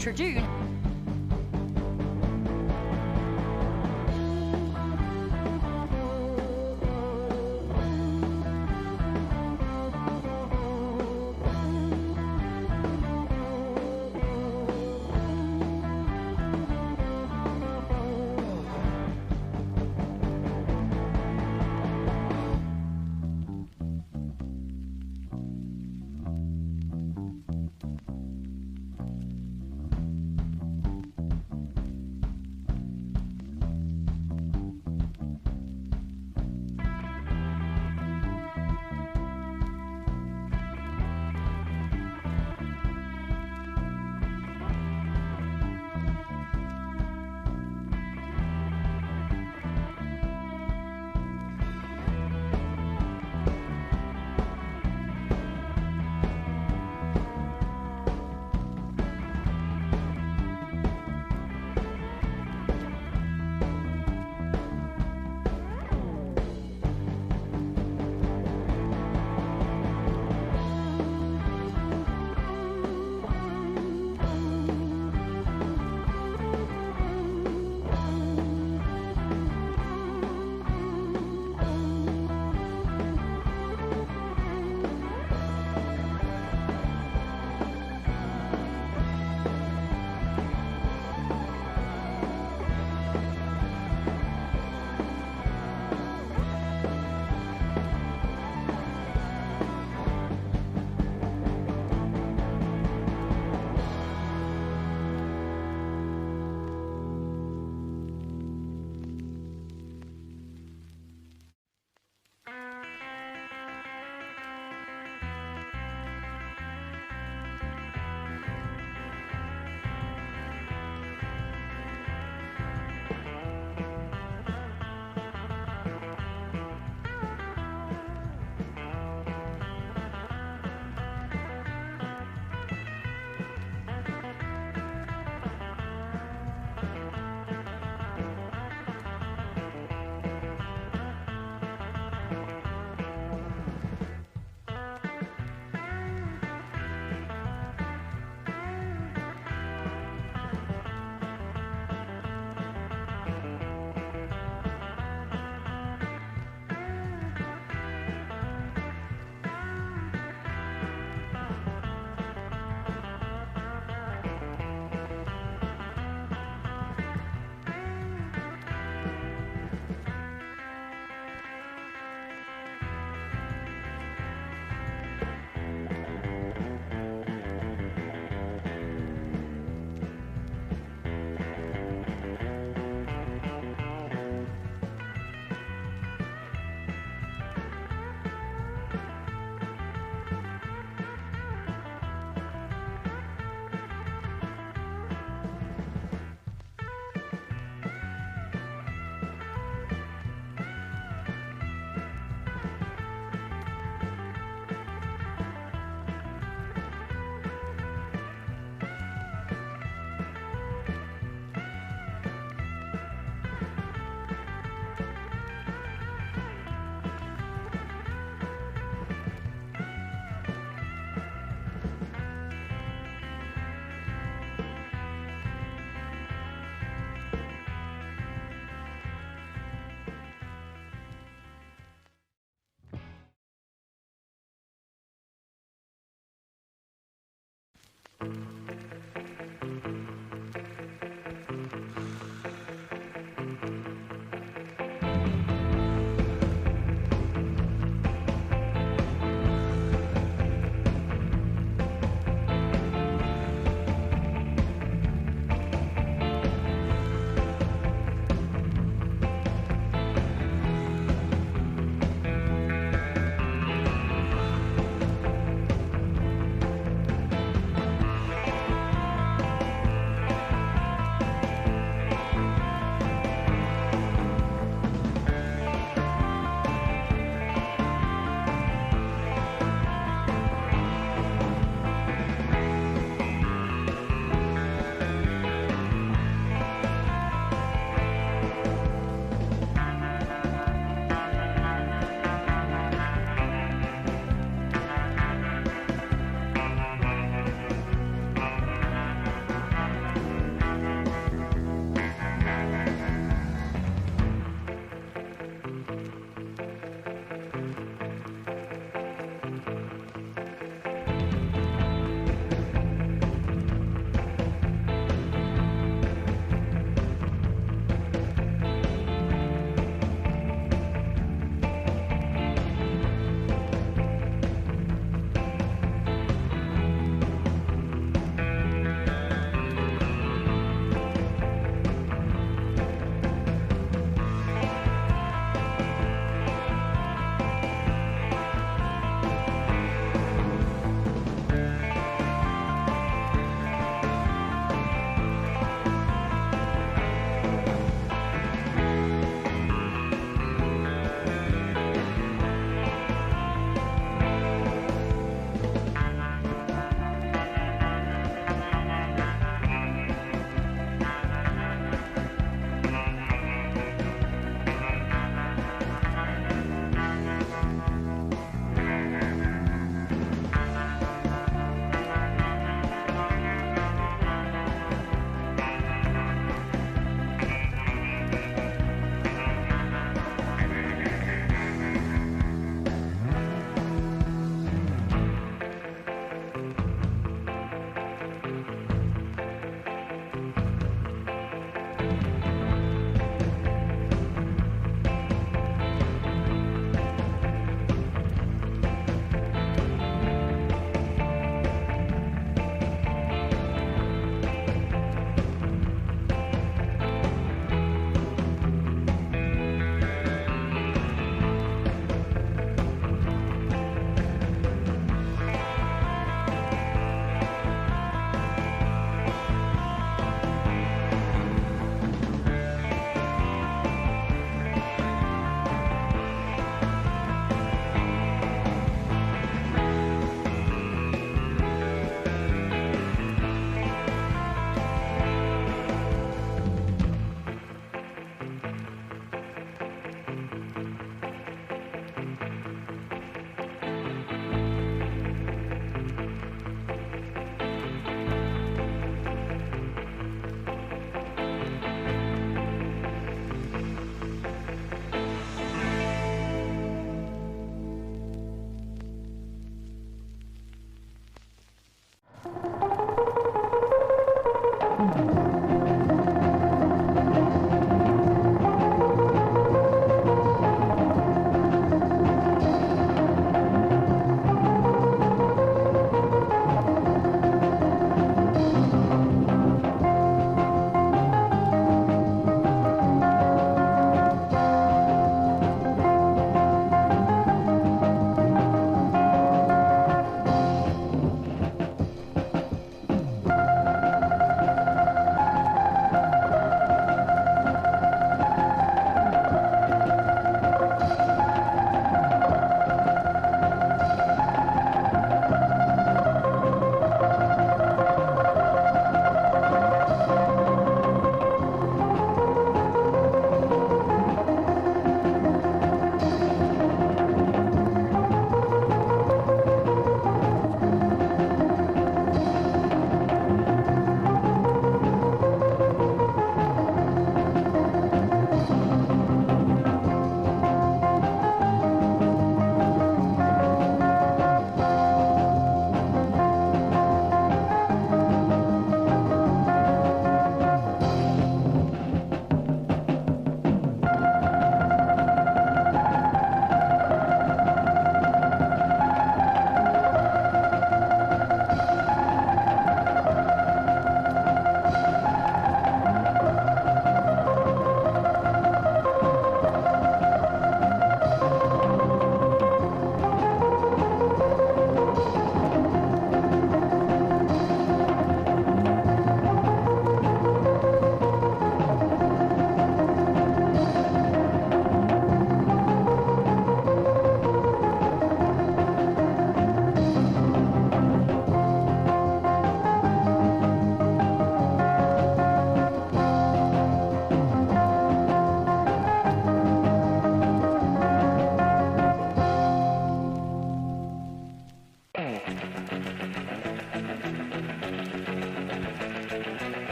Tribune.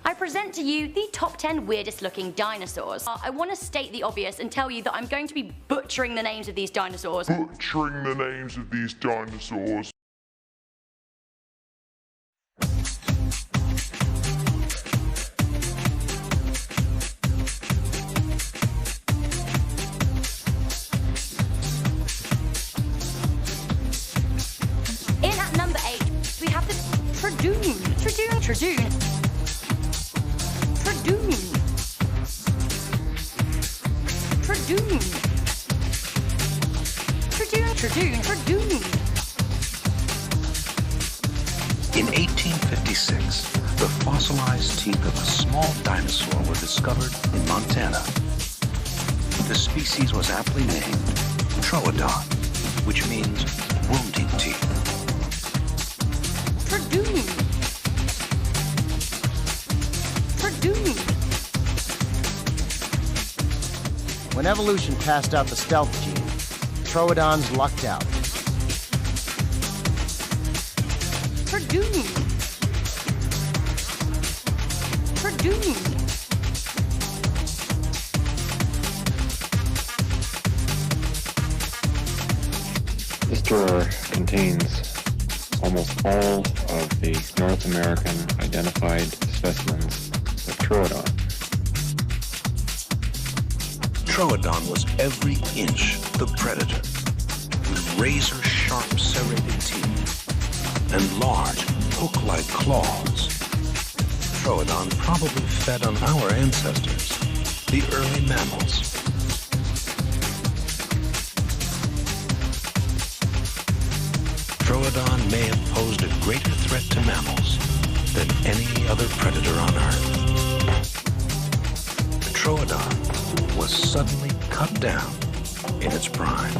I present to you the top 10 weirdest looking dinosaurs. I want to state the obvious and tell you that I'm going to be butchering the names of these dinosaurs. In at number 8, we have the Tradoon. In 1856, the fossilized teeth of a small dinosaur were discovered in Montana. The species was aptly named Troodon, which means wounding teeth. Tradoon. When evolution passed out the stealth gene, Troodons lucked out. Tradoon. This drawer contains almost all of the North American identified specimens of Troodon. Troodon was every inch the predator, with razor-sharp serrated teeth and large, hook-like claws. Troodon probably fed on our ancestors, the early mammals. Troodon may have posed a greater threat to mammals than any other predator on Earth. Troodon was suddenly cut down in its prime.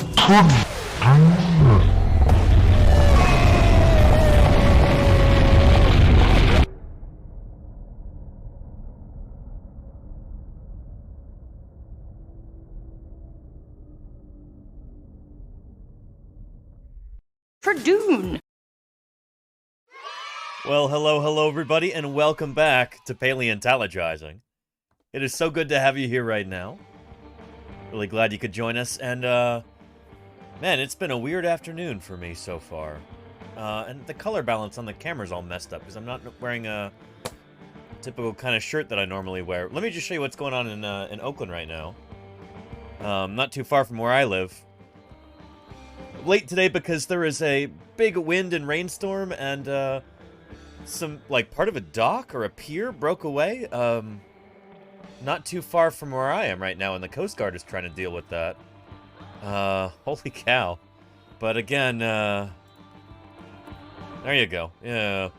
Tradoon. Well, hello everybody, and welcome back to Paleontologizing. It is so good to have you here right now. Really glad you could join us, and man, it's been a weird afternoon for me so far. And the color balance on the camera's all messed up, because I'm not wearing a typical kind of shirt that I normally wear. Let me just show you what's going on in Oakland right now. Not too far from where I live. Late today because there is a big wind and rainstorm, and some, like, part of a dock or a pier broke away. Not too far from where I am right now, and the Coast Guard is trying to deal with that. Holy cow. But again, there you go. Yeah.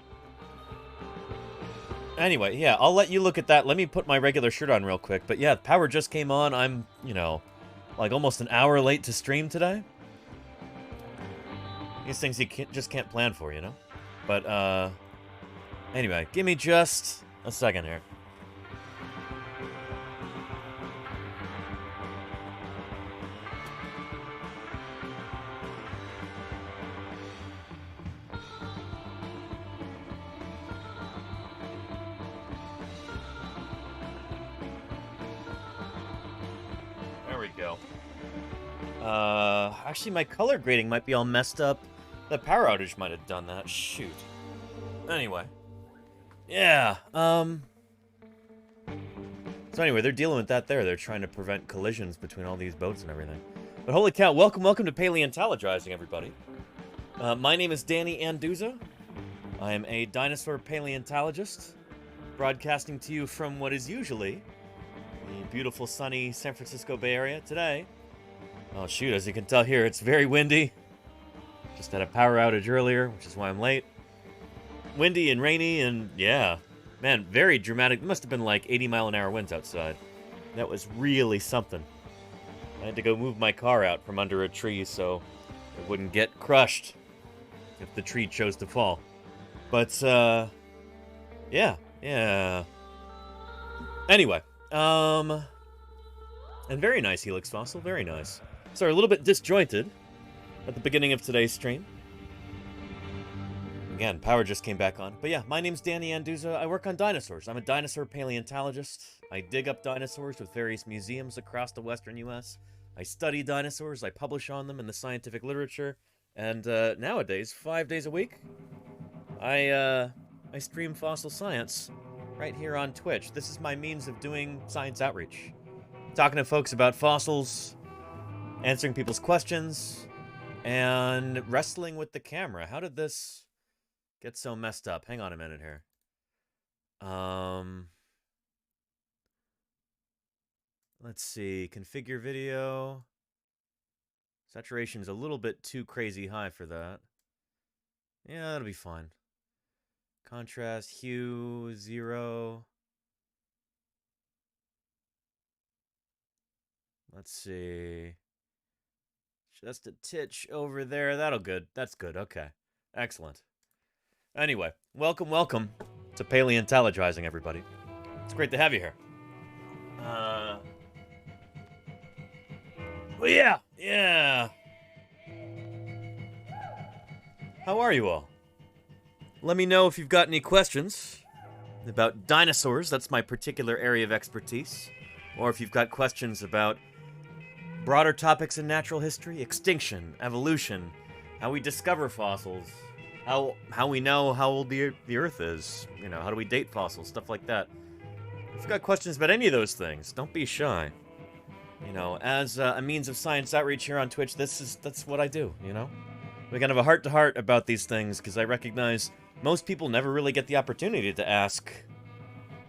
Anyway, yeah, I'll let you look at that. Let me put my regular shirt on real quick. But yeah, power just came on. I'm, you know, like almost an hour late to stream today. These things you just can't plan for, you know? But, anyway, give me just a second here. Actually, my color grading might be all messed up. The power outage might have done that. Shoot. Anyway. Yeah, So anyway, they're dealing with that there. They're trying to prevent collisions between all these boats and everything. But holy cow, welcome to Paleontologizing, everybody. My name is Danny Anduza. I am a dinosaur paleontologist, broadcasting to you from what is usually the beautiful, sunny San Francisco Bay Area. Today, oh shoot, as you can tell here, it's very windy. Just had a power outage earlier, which is why I'm late. Windy and rainy, and yeah, man, very dramatic. It must have been like 80-mile-an-hour winds outside. That was really something. I had to go move my car out from under a tree so it wouldn't get crushed if the tree chose to fall. But, yeah. Anyway, and very nice Helix fossil, very nice. Sorry, a little bit disjointed at the beginning of today's stream. Again, power just came back on. But yeah, my name's Danny Anduza. I work on dinosaurs. I'm a dinosaur paleontologist. I dig up dinosaurs with various museums across the western U.S. I study dinosaurs. I publish on them in the scientific literature. And nowadays, 5 days a week, I stream fossil science right here on Twitch. This is my means of doing science outreach. Talking to folks about fossils, answering people's questions, and wrestling with the camera. How did this get so messed up? Hang on a minute here. Let's see. Configure video. Saturation's a little bit too crazy high for that. Yeah, that'll be fine. Contrast, hue, 0. Let's see. Just a titch over there. That'll good. That's good. Okay. Excellent. Anyway, welcome to Paleontologizing, everybody. It's great to have you here. Well, yeah. How are you all? Let me know if you've got any questions about dinosaurs. That's my particular area of expertise. Or if you've got questions about broader topics in natural history, extinction, evolution, how we discover fossils, how we know how old the Earth is, you know, how do we date fossils, stuff like that. If you've got questions about any of those things, don't be shy. You know, as a means of science outreach here on Twitch, that's what I do, you know? We kind of have a heart-to-heart about these things, because I recognize most people never really get the opportunity to ask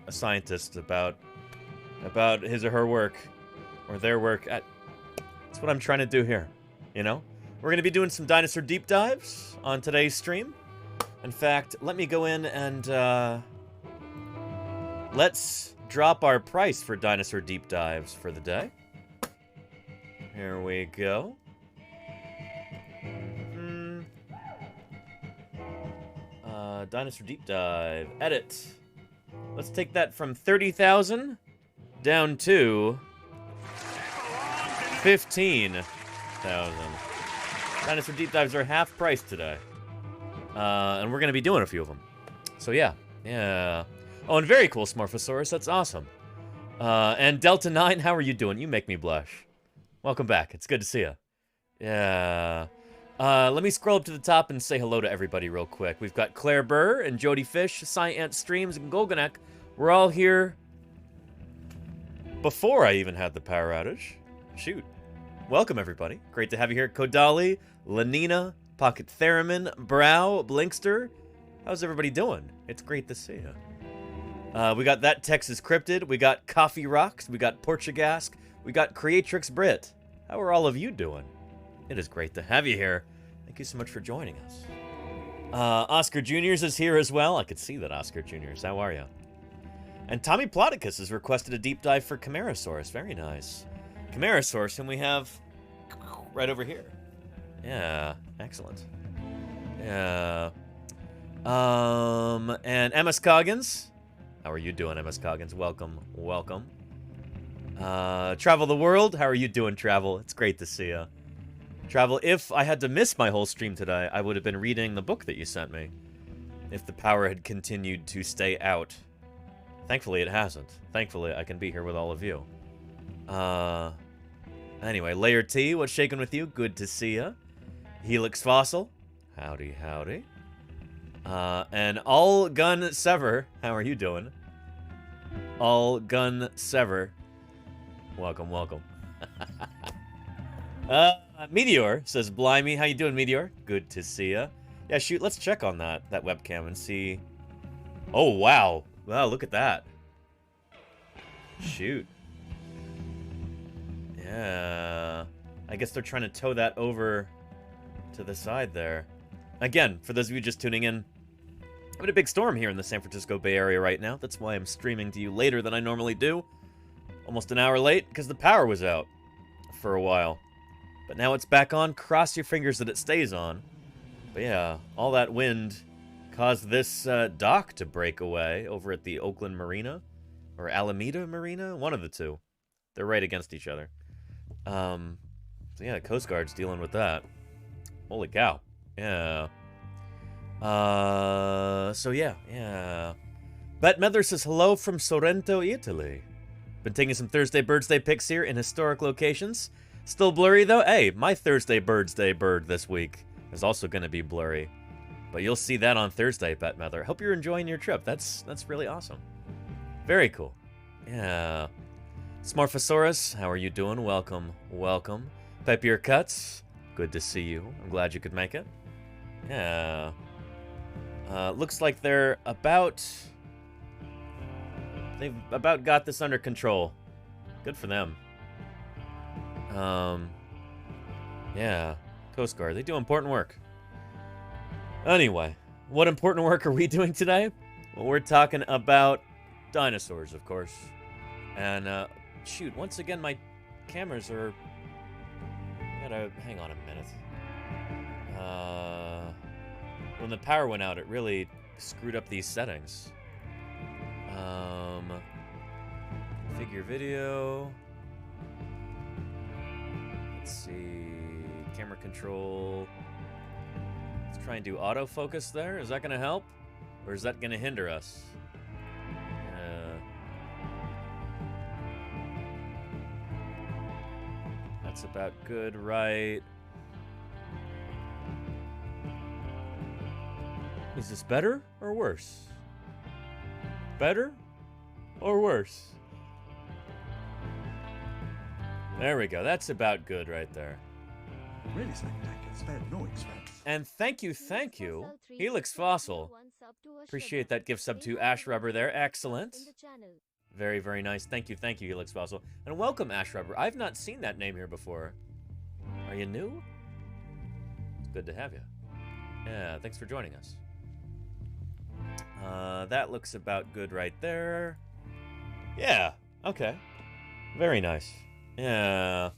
a scientist about his or her work, or their work. That's what I'm trying to do here, you know? We're going to be doing some dinosaur deep dives on today's stream. In fact, let me go in and, let's drop our price for dinosaur deep dives for the day. Here we go. Dinosaur deep dive. Edit. Let's take that from 30,000 down to 15,000. Dinosaur deep dives are half price today. And we're going to be doing a few of them. So yeah. Oh, and very cool, Smorphosaurus. That's awesome. And Delta 9, how are you doing? You make me blush. Welcome back. It's good to see you. Yeah. Let me scroll up to the top and say hello to everybody real quick. We've got Claire Burr and Jody Fish, Science Streams, and Golganek. We're all here before I even had the power outage. Shoot. Welcome, everybody. Great to have you here. Kodali, Lenina, Pocket Theremin, Brow, Blinkster. How's everybody doing? It's great to see you. We got That Texas Cryptid. We got Coffee Rocks. We got Portugasque. We got Creatrix Brit. How are all of you doing? It is great to have you here. Thank you so much for joining us. Oscar Juniors is here as well. I could see that, Oscar Juniors. How are you? And Tommy Ploticus has requested a deep dive for Camarasaurus. Very nice. Camarasaurus, whom we have right over here. Yeah, excellent. Yeah. And MS Coggins. How are you doing, MS Coggins? Welcome, welcome. Travel the World. How are you doing, Travel? It's great to see you. Travel, if I had to miss my whole stream today, I would have been reading the book that you sent me. If the power had continued to stay out. Thankfully, it hasn't. Thankfully, I can be here with all of you. Anyway, Layer T, what's shaking with you? Good to see ya. Helix Fossil. Howdy, howdy. And All Gun Sever. How are you doing? All Gun Sever. Welcome, welcome. Meteor says, Blimey, how you doing, Meteor? Good to see ya. Yeah, shoot, let's check on that webcam and see. Oh, wow. Wow, look at that. Shoot. Yeah. I guess they're trying to tow that over to the side there. Again, for those of you just tuning in, I'm having a big storm here in the San Francisco Bay Area right now. That's why I'm streaming to you later than I normally do. Almost an hour late, because the power was out for a while. But now it's back on. Cross your fingers that it stays on. But yeah, all that wind caused this dock to break away over at the Oakland Marina. Or Alameda Marina? One of the two. They're right against each other. So yeah, Coast Guard's dealing with that. Holy cow. Yeah. So yeah. Bet Mether says, hello from Sorrento, Italy. Been taking some Thursday Birds Day pics here in historic locations. Still blurry, though? Hey, my Thursday Birds Day bird this week is also going to be blurry. But you'll see that on Thursday, Bet Mether. Hope you're enjoying your trip. That's really awesome. Very cool. Yeah. Smorphosaurus, how are you doing? Welcome, welcome. Pepier Cuts, good to see you. I'm glad you could make it. Yeah. Looks like they've about got this under control. Good for them. Yeah. Coast Guard, they do important work. Anyway, what important work are we doing today? Well, we're talking about dinosaurs, of course. And, shoot, once again, my cameras are... Gotta hang on a minute. When the power went out, it really screwed up these settings. Figure video. Let's see. Camera control. Let's try and do autofocus there. Is that gonna help? Or is that gonna hinder us? That's about good, right? Is this better or worse? Better or worse? There we go. That's about good right there. Really spectacular. Spared no expense. And thank you, Helix Fossil. Appreciate that gift sub to Ash Rubber there. Excellent. Very, very nice. Thank you, Helix Fossil. And welcome, Ash Rubber. I've not seen that name here before. Are you new? It's good to have you. Yeah, thanks for joining us. That looks about good right there. Yeah, okay. Very nice. Yeah.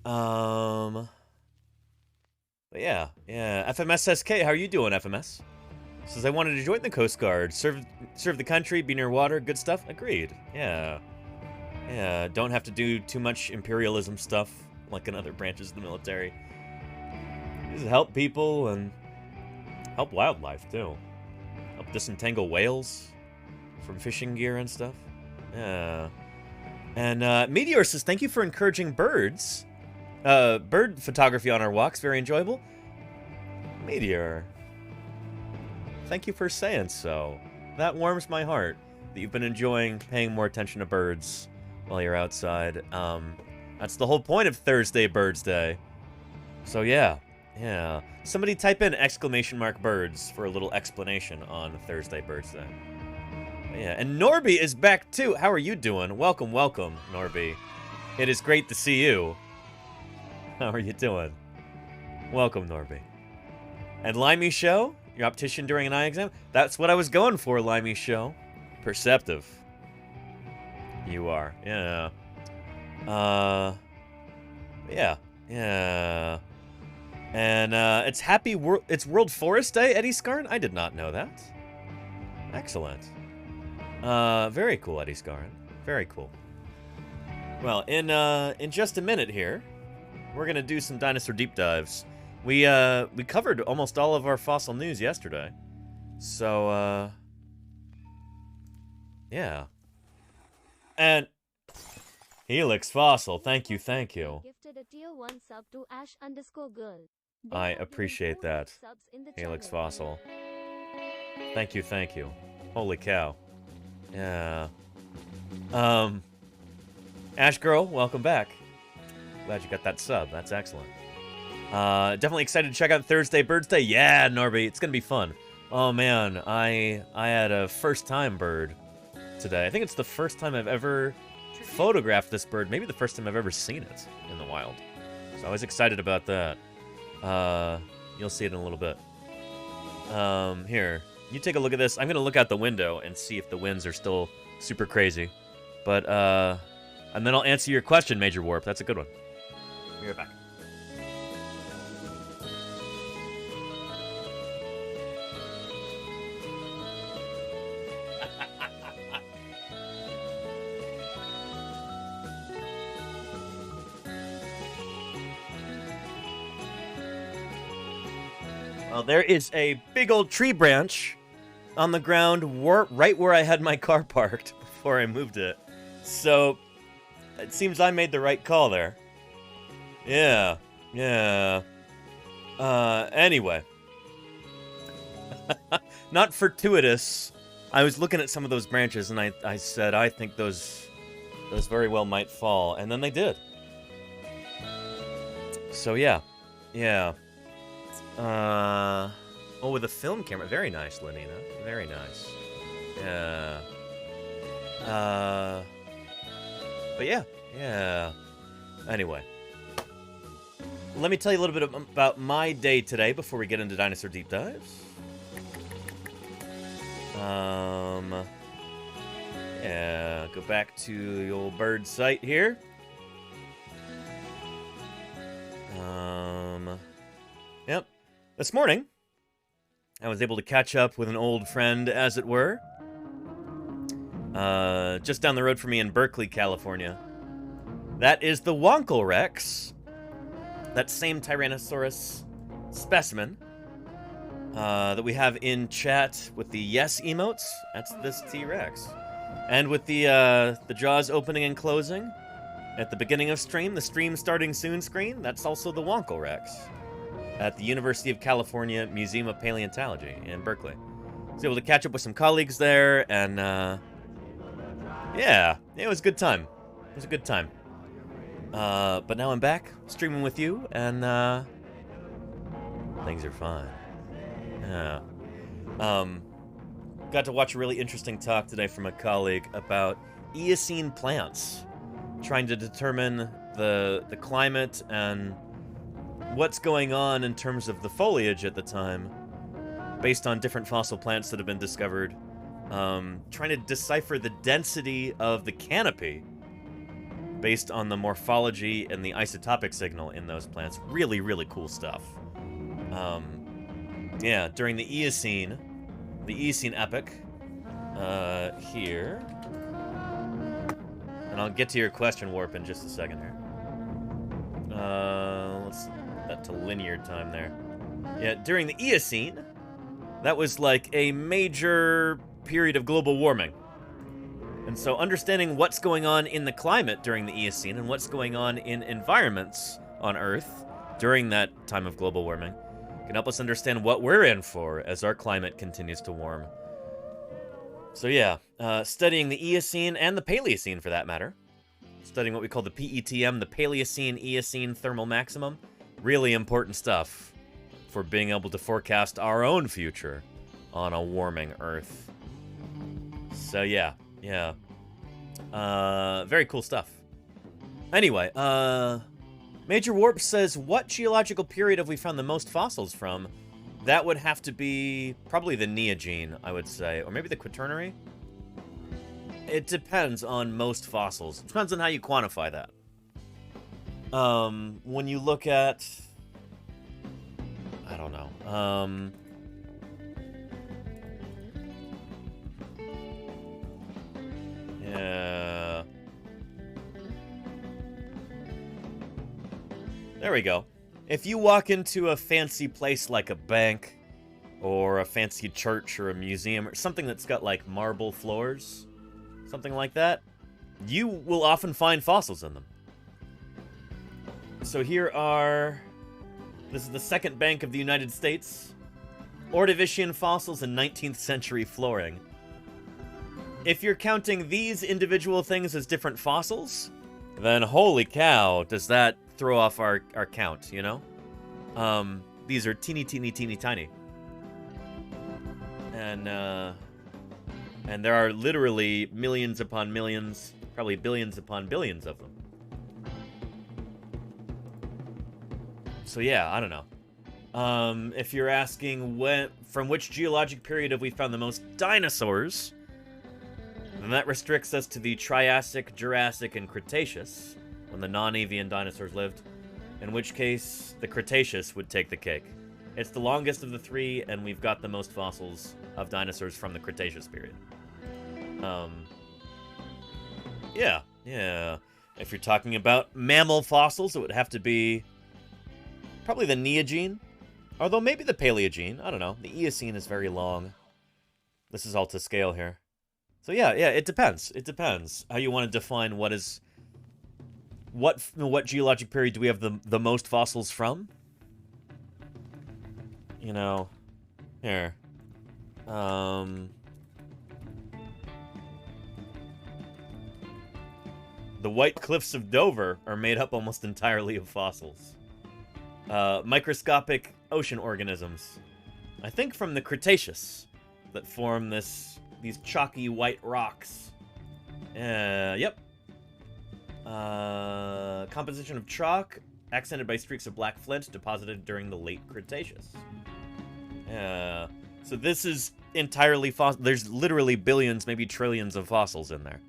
But yeah. FMS SK, how are you doing, FMS? Says, I wanted to join the Coast Guard. Serve the country, be near water, good stuff. Agreed. Yeah. Yeah, don't have to do too much imperialism stuff like in other branches of the military. Just help people and help wildlife, too. Help disentangle whales from fishing gear and stuff. Yeah. And Meteor says, thank you for encouraging birds. Bird photography on our walks, very enjoyable. Meteor, thank you for saying so. That warms my heart that you've been enjoying paying more attention to birds while you're outside. That's the whole point of Thursday Birds Day. So yeah. Somebody type in !birds for a little explanation on Thursday Birds Day. Yeah, and Norby is back too. How are you doing? Welcome, Norby. It is great to see you. How are you doing? Welcome, Norby. And Limey Show, your optician during an eye exam? That's what I was going for, Limey Show. Perceptive. You are. Yeah. Yeah. And it's it's World Forest Day, Eddie Scarn? I did not know that. Excellent. Very cool, Eddie Scarn. Very cool. Well, in just a minute here, we're gonna do some dinosaur deep dives. We covered almost all of our fossil news yesterday. So yeah. And Helix Fossil, thank you. Gifted a tier 1 sub to Ash_girl. I appreciate that. Helix Fossil. Thank you. Holy cow. Yeah. Ash Girl, welcome back. Glad you got that sub. That's excellent. Definitely excited to check out Thursday Birds Day. Yeah, Norby, it's gonna be fun. Oh man, I had a first time bird today. I think it's the first time I've ever photographed this bird. Maybe the first time I've ever seen it in the wild. So I was excited about that. You'll see it in a little bit. Here, you take a look at this. I'm gonna look out the window and see if the winds are still super crazy. But and then I'll answer your question, Major Warp. That's a good one. Be right back. Well, there is a big old tree branch on the ground right where I had my car parked before I moved it. So, it seems I made the right call there. Yeah. Anyway. Not fortuitous. I was looking at some of those branches and I said, I think those very well might fall. And then they did. So, yeah. Oh, with a film camera. Very nice, Lenina. Very nice. Yeah. But yeah. Anyway. Let me tell you a little bit about my day today before we get into Dinosaur Deep Dives. Yeah, go back to the old bird site here. Yep. This morning, I was able to catch up with an old friend, as it were. Just down the road from me in Berkeley, California. That is the Wonkel Rex. That same Tyrannosaurus specimen that we have in chat with the yes emotes. That's this T-Rex. And with the jaws opening and closing at the beginning of stream, the stream starting soon screen, that's also the Wonkel Rex at the University of California Museum of Paleontology in Berkeley. I was able to catch up with some colleagues there, and yeah, it was a good time. It was a good time. But now I'm back streaming with you, and things are fine. Yeah. Got to watch a really interesting talk today from a colleague about Eocene plants, trying to determine the climate and what's going on in terms of the foliage at the time, based on different fossil plants that have been discovered. Trying to decipher the density of the canopy based on the morphology and the isotopic signal in those plants. Really, really cool stuff. Yeah, during the Eocene epoch, here. And I'll get to your question, Warp, in just a second here. Let's set that to linear time there. Yeah, during the Eocene, that was like a major period of global warming. And so understanding what's going on in the climate during the Eocene and what's going on in environments on Earth during that time of global warming can help us understand what we're in for as our climate continues to warm. So yeah, studying the Eocene and the Paleocene for that matter. Studying what we call the PETM, the Paleocene-Eocene thermal maximum. Really important stuff for being able to forecast our own future on a warming Earth. So yeah. Very cool stuff. Anyway, Major Warp says, what geological period have we found the most fossils from? That would have to be probably the Neogene, I would say. Or maybe the Quaternary? It depends on most fossils. It depends on how you quantify that. When you look at... I don't know. Yeah... There we go. If you walk into a fancy place like a bank, or a fancy church or a museum, or something that's got, like, marble floors, something like that, you will often find fossils in them. So here are... This is the second bank of the United States. Ordovician fossils and 19th century flooring. If you're counting these individual things as different fossils, then holy cow, does that throw off our count, you know? These are teeny, teeny, teeny, tiny. And there are literally millions upon millions, probably billions upon billions of them. So yeah, I don't know. If you're asking from which geologic period have we found the most dinosaurs, then that restricts us to the Triassic, Jurassic, and Cretaceous, when the non-avian dinosaurs lived, in which case the Cretaceous would take the cake. It's the longest of the three, and we've got the most fossils of dinosaurs from the Cretaceous period. Yeah. If you're talking about mammal fossils, it would have to be probably the Neogene, although maybe the Paleogene. I don't know. The Eocene is very long. This is all to scale here. So yeah, it depends. It depends how you want to define what is... What geologic period do we have the most fossils from? You know, here. The White Cliffs of Dover are made up almost entirely of fossils. Microscopic ocean organisms. I think from the Cretaceous that form these chalky white rocks. Yep. Composition of chalk, accented by streaks of black flint deposited during the late Cretaceous. So this is entirely fossil. There's literally billions, maybe trillions of fossils in there.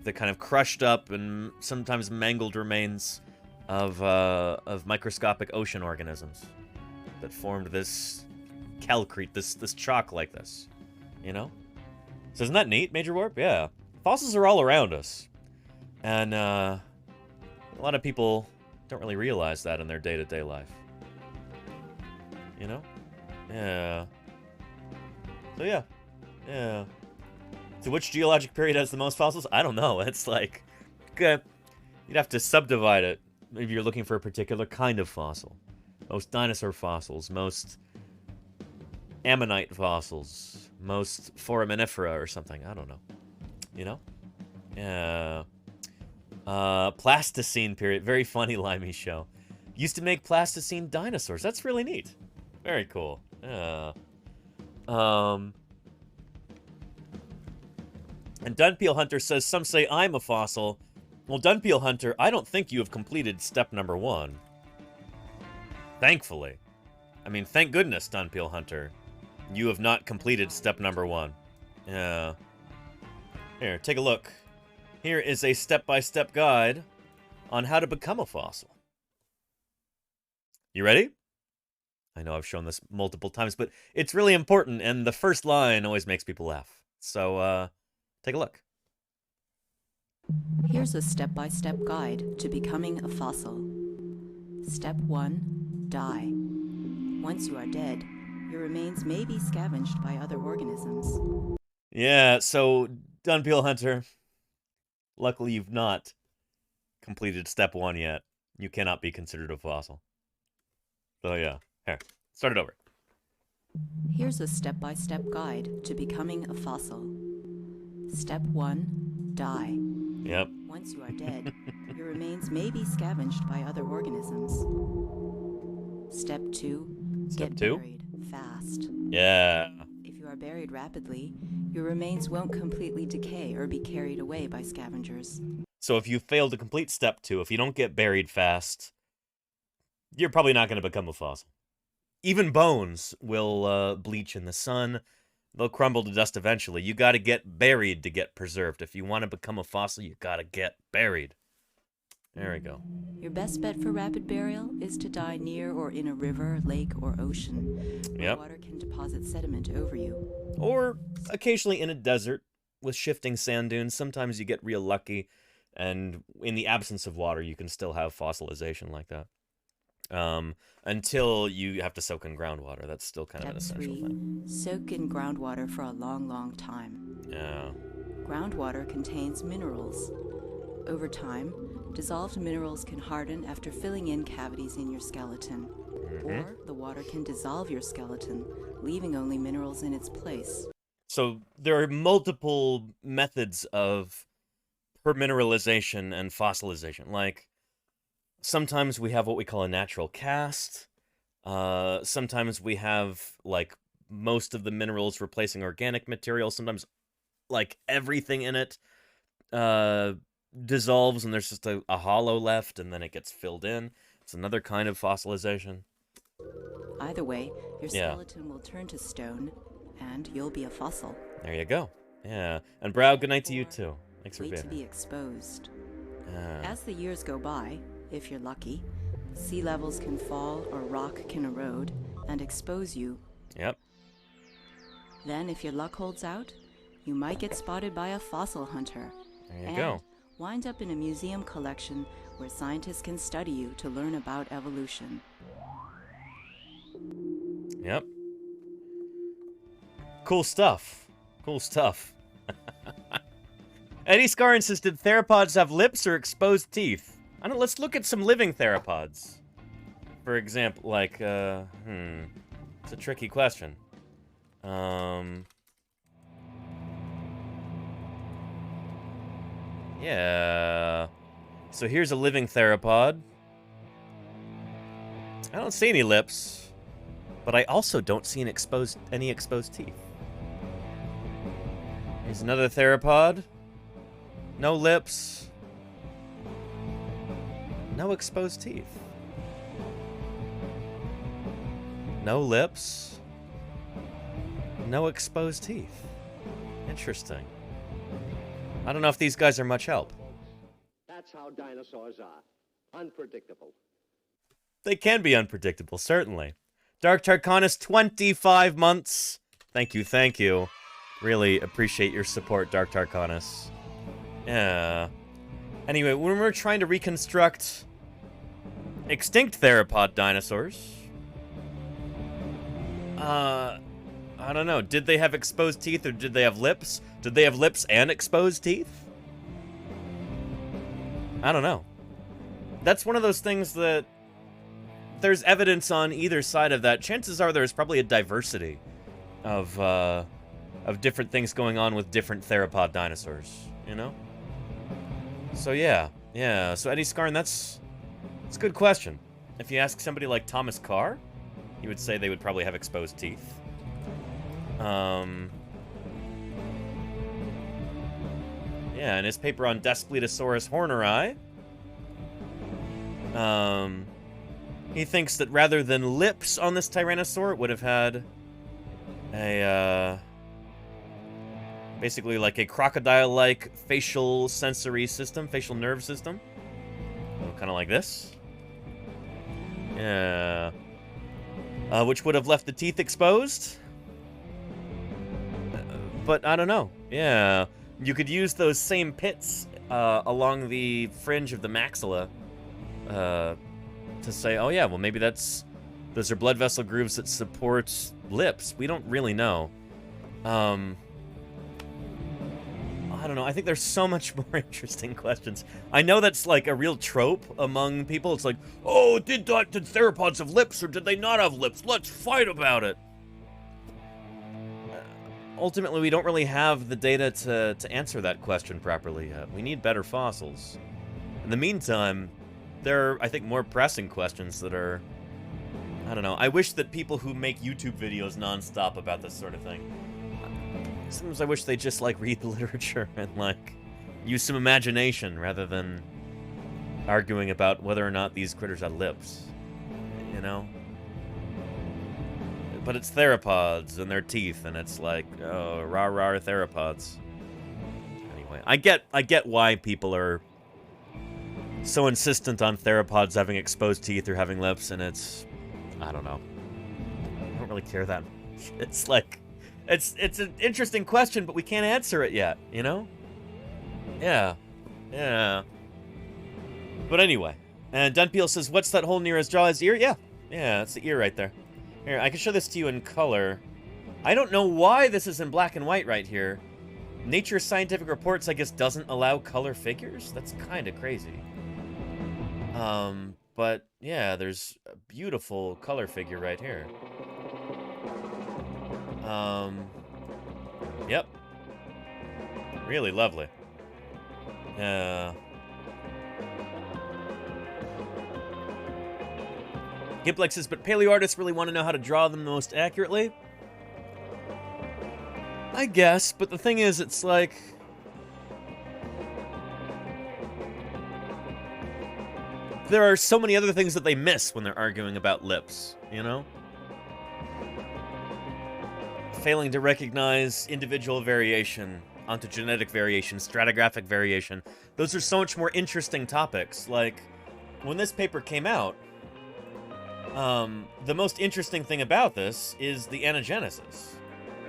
The kind of crushed up and sometimes mangled remains of microscopic ocean organisms that formed this calcrete, this chalk like this. You know? So isn't that neat, Major Warp? Yeah. Fossils are all around us. And a lot of people don't really realize that in their day-to-day life. You know? Yeah. So yeah. Yeah. So which geologic period has the most fossils? I don't know. It's like... you'd have to subdivide it. Maybe you're looking for a particular kind of fossil. Most dinosaur fossils. Most ammonite fossils. Most foraminifera or something. I don't know. You know? Yeah. Plasticine period. Very funny, Limey Show. Used to make Plasticine dinosaurs. That's really neat. Very cool. Yeah. And Dunpeel Hunter says, some say I'm a fossil. Well, Dunpeel Hunter, I don't think you have completed step number 1. Thankfully. I mean, thank goodness, Dunpeel Hunter. You have not completed step number 1. Yeah. Here, take a look. Here is a step-by-step guide on how to become a fossil. You ready? I know I've shown this multiple times, but it's really important, and the first line always makes people laugh. So, take a look. Here's a step-by-step guide to becoming a fossil. Step 1, die. Once you are dead, your remains may be scavenged by other organisms. Yeah, so, Dunpeel Hunter, luckily you've not completed step 1 yet. You cannot be considered a fossil. So yeah, here, start it over. Here's a step-by-step guide to becoming a fossil. Step 1, die. Yep. Once you are dead, your remains may be scavenged by other organisms. Step 2, get buried fast. Yeah. If you are buried rapidly, your remains won't completely decay or be carried away by scavengers. So if you fail to complete step 2, if you don't get buried fast, you're probably not going to become a fossil. Even bones will bleach in the sun. They'll crumble to dust eventually. You gotta get buried to get preserved. If you want to become a fossil, you gotta get buried. There we go. Your best bet for rapid burial is to die near or in a river, lake, or ocean, where water can deposit sediment over you. Or occasionally in a desert with shifting sand dunes. Sometimes you get real lucky, and in the absence of water, you can still have fossilization like that. Until you have to soak in groundwater. That's still kind of an essential thing. Soak in groundwater for a long, long time. Yeah. Groundwater contains minerals. Over time, dissolved minerals can harden after filling in cavities in your skeleton. Or the water can dissolve your skeleton, leaving only minerals in its place. So there are multiple methods of permineralization and fossilization. Like, sometimes we have what we call a natural cast. Sometimes we have, like, most of the minerals replacing organic material. Sometimes, like, everything in it dissolves and there's just a hollow left and then it gets filled in. It's another kind of fossilization. Either way, your skeleton will turn to stone and you'll be a fossil. There you go. Yeah. And Brow, good night to you too. Thanks for being here. Wait to be exposed. As the years go by, if you're lucky, sea levels can fall or rock can erode and expose you. Yep. Then, if your luck holds out, you might get spotted by a fossil hunter. There you go. Wind up in a museum collection where scientists can study you to learn about evolution. Yep. Cool stuff. Cool stuff. Eddie Scar insisted theropods have lips or exposed teeth. I don't. Let's look at some living theropods. For example, like, it's a tricky question. Yeah. So here's a living theropod. I don't see any lips, but I also don't see any exposed teeth. Here's another theropod. No lips. No exposed teeth. No lips. No exposed teeth. Interesting. I don't know if these guys are much help. That's how dinosaurs are. Unpredictable. They can be unpredictable, certainly. Dark Tarkanis, 25 months. Thank you, thank you. Really appreciate your support, Dark Tarkanis. Yeah. Anyway, when we're trying to reconstruct extinct theropod dinosaurs, I don't know. Did they have exposed teeth or did they have lips? Did they have lips and exposed teeth? I don't know. That's one of those things that there's evidence on either side of that. Chances are there's probably a diversity of different things going on with different theropod dinosaurs, you know? So yeah. So Eddie Scarn, that's a good question. If you ask somebody like Thomas Carr, he would say they would probably have exposed teeth. Yeah, in his paper on Daspletosaurus horneri, he thinks that rather than lips on this Tyrannosaur, it would have had a, basically like a crocodile-like facial sensory system, facial nerve system. Kind of like this. Yeah. Which would have left the teeth exposed. But I don't know. Yeah. You could use those same pits along the fringe of the maxilla to say, oh yeah, well maybe those are blood vessel grooves that support lips. We don't really know. I don't know. I think there's so much more interesting questions. I know that's like a real trope among people. It's like, oh, did theropods have lips or did they not have lips? Let's fight about it. Ultimately, we don't really have the data to answer that question properly yet. We need better fossils. In the meantime, there are, I think, more pressing questions that are... I don't know. I wish that people who make YouTube videos nonstop about this sort of thing... Sometimes I wish they'd just, like, read the literature and, like, use some imagination rather than arguing about whether or not these critters had lips. You know? But it's theropods and their teeth, and it's like, oh, rah theropods. Anyway, I get why people are so insistent on theropods having exposed teeth or having lips, and it's, I don't know. I don't really care that much. It's like, it's an interesting question, but we can't answer it yet, you know? Yeah. Yeah. But anyway, and Dunpeel says, what's that hole near his jaw? His ear? Yeah. Yeah, that's the ear right there. Here, I can show this to you in color. I don't know why this is in black and white right here. Nature Scientific Reports, I guess, doesn't allow color figures? That's kind of crazy. But, yeah, there's a beautiful color figure right here. Yep. Really lovely. Giplex says, but paleo artists really want to know how to draw them the most accurately? I guess, but the thing is, it's like... there are so many other things that they miss when they're arguing about lips, you know? Failing to recognize individual variation, ontogenetic variation, stratigraphic variation. Those are so much more interesting topics. Like, when this paper came out, the most interesting thing about this is the anagenesis,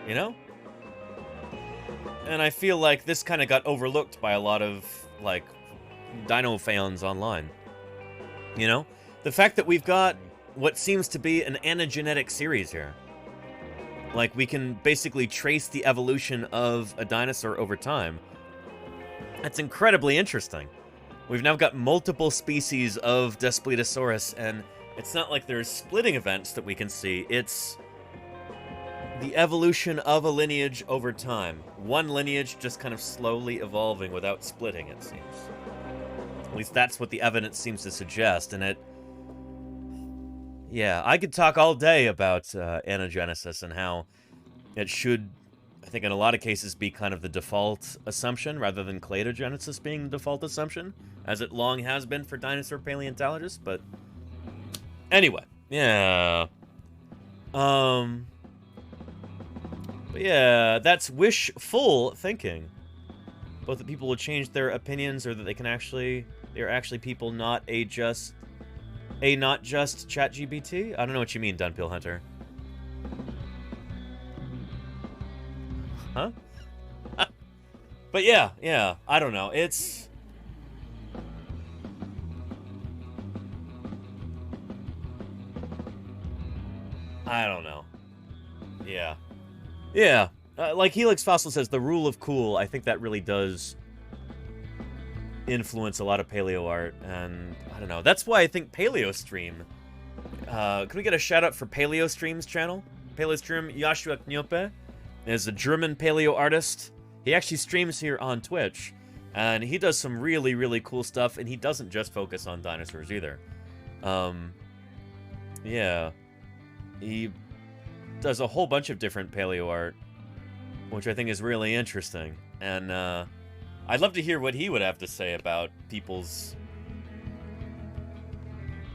you know? And I feel like this kind of got overlooked by a lot of, like, dino fans online. You know? The fact that we've got what seems to be an anagenetic series here. Like, we can basically trace the evolution of a dinosaur over time. That's incredibly interesting. We've now got multiple species of Daspletosaurus, and it's not like there's splitting events that we can see. It's the evolution of a lineage over time. One lineage just kind of slowly evolving without splitting, it seems. At least that's what the evidence seems to suggest, and it... yeah, I could talk all day about anagenesis and how it should, I think in a lot of cases, be kind of the default assumption rather than cladogenesis being the default assumption, as it long has been for dinosaur paleontologists, but... anyway, yeah. But yeah, that's wishful thinking. Both that people will change their opinions or that they're actually people, not just ChatGPT? I don't know what you mean, Dunpeel Hunter. Huh? But yeah, I don't know. It's... I don't know. Yeah. Yeah. Like Helix Fossil says, the rule of cool, I think that really does influence a lot of paleo art, and I don't know. That's why I think Paleo Stream. Can we get a shout out for Paleo Stream's channel? Paleo Stream Joshua Knyope is a German paleo artist. He actually streams here on Twitch, and he does some really, really cool stuff, and he doesn't just focus on dinosaurs either. Yeah. He does a whole bunch of different paleo art, which I think is really interesting, and I'd love to hear what he would have to say about people's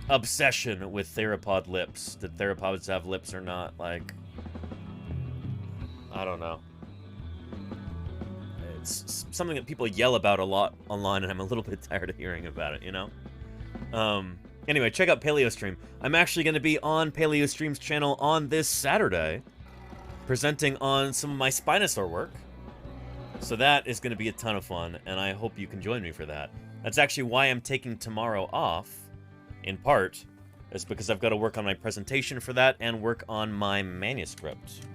obsession with theropod lips. Did theropods have lips or not? Like, I don't know. It's something that people yell about a lot online, and I'm a little bit tired of hearing about it, you know? Anyway, check out Paleo Stream. I'm actually going to be on Paleo Stream's channel on this Saturday, presenting on some of my Spinosaur work. So that is going to be a ton of fun, and I hope you can join me for that. That's actually why I'm taking tomorrow off, in part, is because I've got to work on my presentation for that and work on my manuscript.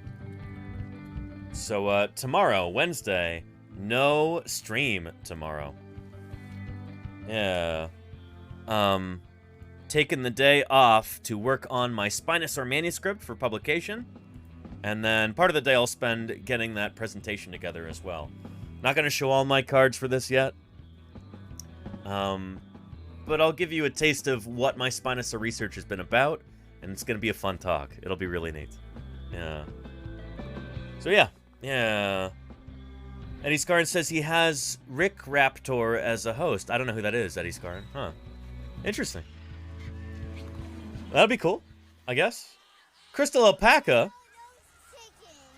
So, tomorrow, Wednesday, no stream tomorrow. Yeah. Taking the day off to work on my Spinosaur manuscript for publication. And then part of the day I'll spend getting that presentation together as well. Not going to show all my cards for this yet. But I'll give you a taste of what my Spinosaur research has been about. And it's going to be a fun talk. It'll be really neat. Yeah. So yeah. Yeah. Eddie Scarn says he has Rick Raptor as a host. I don't know who that is, Eddie Scarn. Huh. Interesting. That'd be cool, I guess. Crystal alpaca?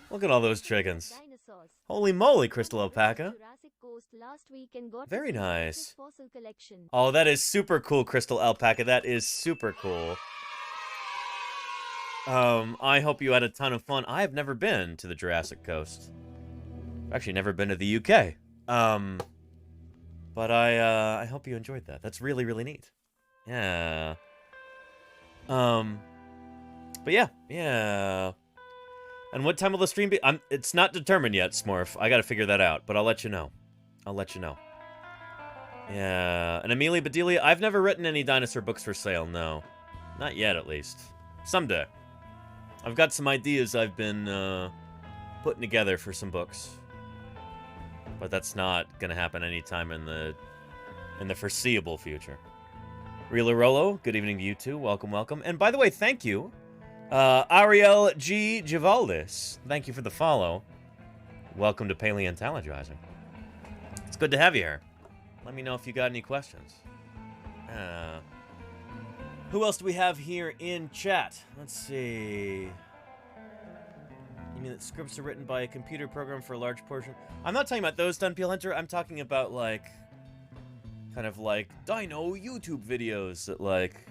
Look at all those chickens. Dinosaurs. Holy moly, crystal alpaca. Jurassic Coast last week and got Very to see nice. this fossil collection. Oh, that is super cool, crystal alpaca. That is super cool. I hope you had a ton of fun. I have never been to the Jurassic Coast. I've actually never been to the UK. But I hope you enjoyed that. That's really, really neat. Yeah. But yeah. And what time will the stream be? It's not determined yet, Smurf. I gotta figure that out, but I'll let you know. Yeah. And Amelia Bedelia, I've never written any dinosaur books for sale, no. Not yet, at least. Someday. I've got some ideas I've been, putting together for some books. But that's not gonna happen anytime in the foreseeable future. Real Rolo, good evening to you too. Welcome. And by the way, thank you. Ariel G. Givaldis, thank you for the follow. Welcome to Paleontologizing. It's good to have you here. Let me know if you got any questions. Who else do we have here in chat? Let's see. You mean that scripts are written by a computer program for a large portion? I'm not talking about those, Dunpeel Hunter. I'm talking about, like, kind of like dino YouTube videos that, like,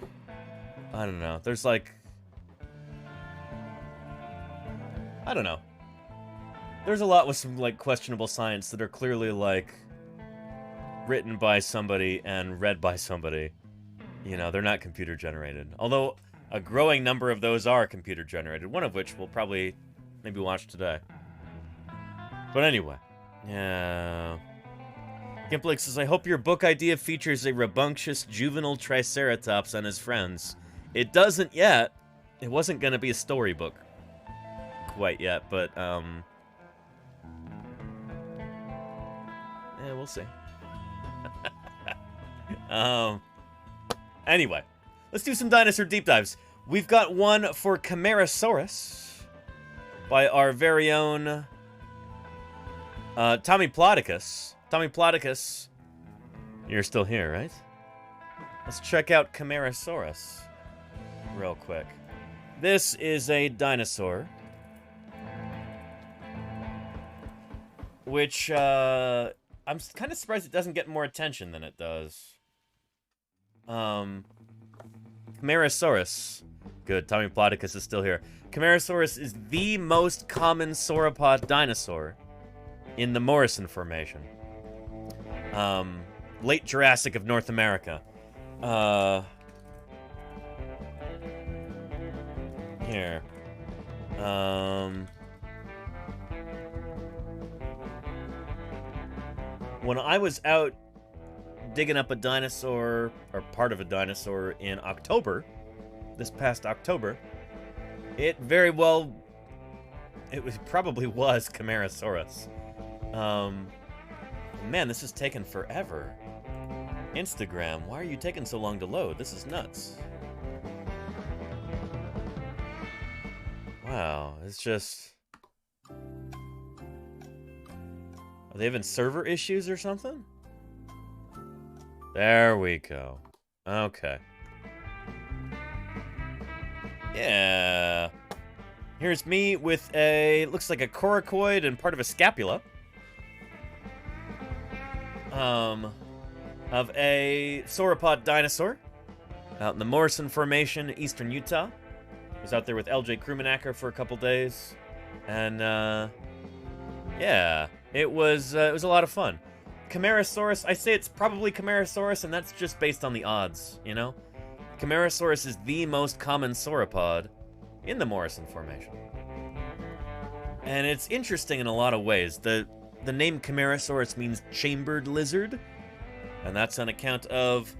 I don't know. There's, like, I don't know. There's a lot with some, like, questionable science that are clearly, like, written by somebody and read by somebody. You know, they're not computer-generated. Although, a growing number of those are computer-generated, one of which we'll probably maybe watch today. But anyway. Yeah. Gimplix says, I hope your book idea features a rambunctious juvenile Triceratops and his friends. It doesn't yet. It wasn't going to be a storybook quite yet, but, yeah, we'll see. Anyway, let's do some dinosaur deep dives. We've got one for Camarasaurus by our very own Tommy Plodicus. Tommy Plodicus, you're still here, right? Let's check out Camarasaurus real quick. This is a dinosaur which I'm kind of surprised it doesn't get more attention than it does. Camarasaurus. Good, Tommy Plodicus is still here. Camarasaurus is the most common sauropod dinosaur in the Morrison Formation. Late Jurassic of North America. Here. When I was out digging up a dinosaur, or part of a dinosaur, in October, this past October, it probably was Camarasaurus. Man, this is taking forever. Instagram, why are you taking so long to load? This is nuts. Wow, it's just... Are they having server issues or something? There we go. Okay. Yeah. Here's me with a... looks like a coracoid and part of a scapula. Of a sauropod dinosaur. Out in the Morrison Formation, eastern Utah. I was out there with LJ Krumanacker for a couple days. And, yeah. It was a lot of fun. Camarasaurus, I say it's probably Camarasaurus, and that's just based on the odds, you know? Camarasaurus is the most common sauropod in the Morrison Formation. And it's interesting in a lot of ways. The name Camarasaurus means chambered lizard, and that's on account of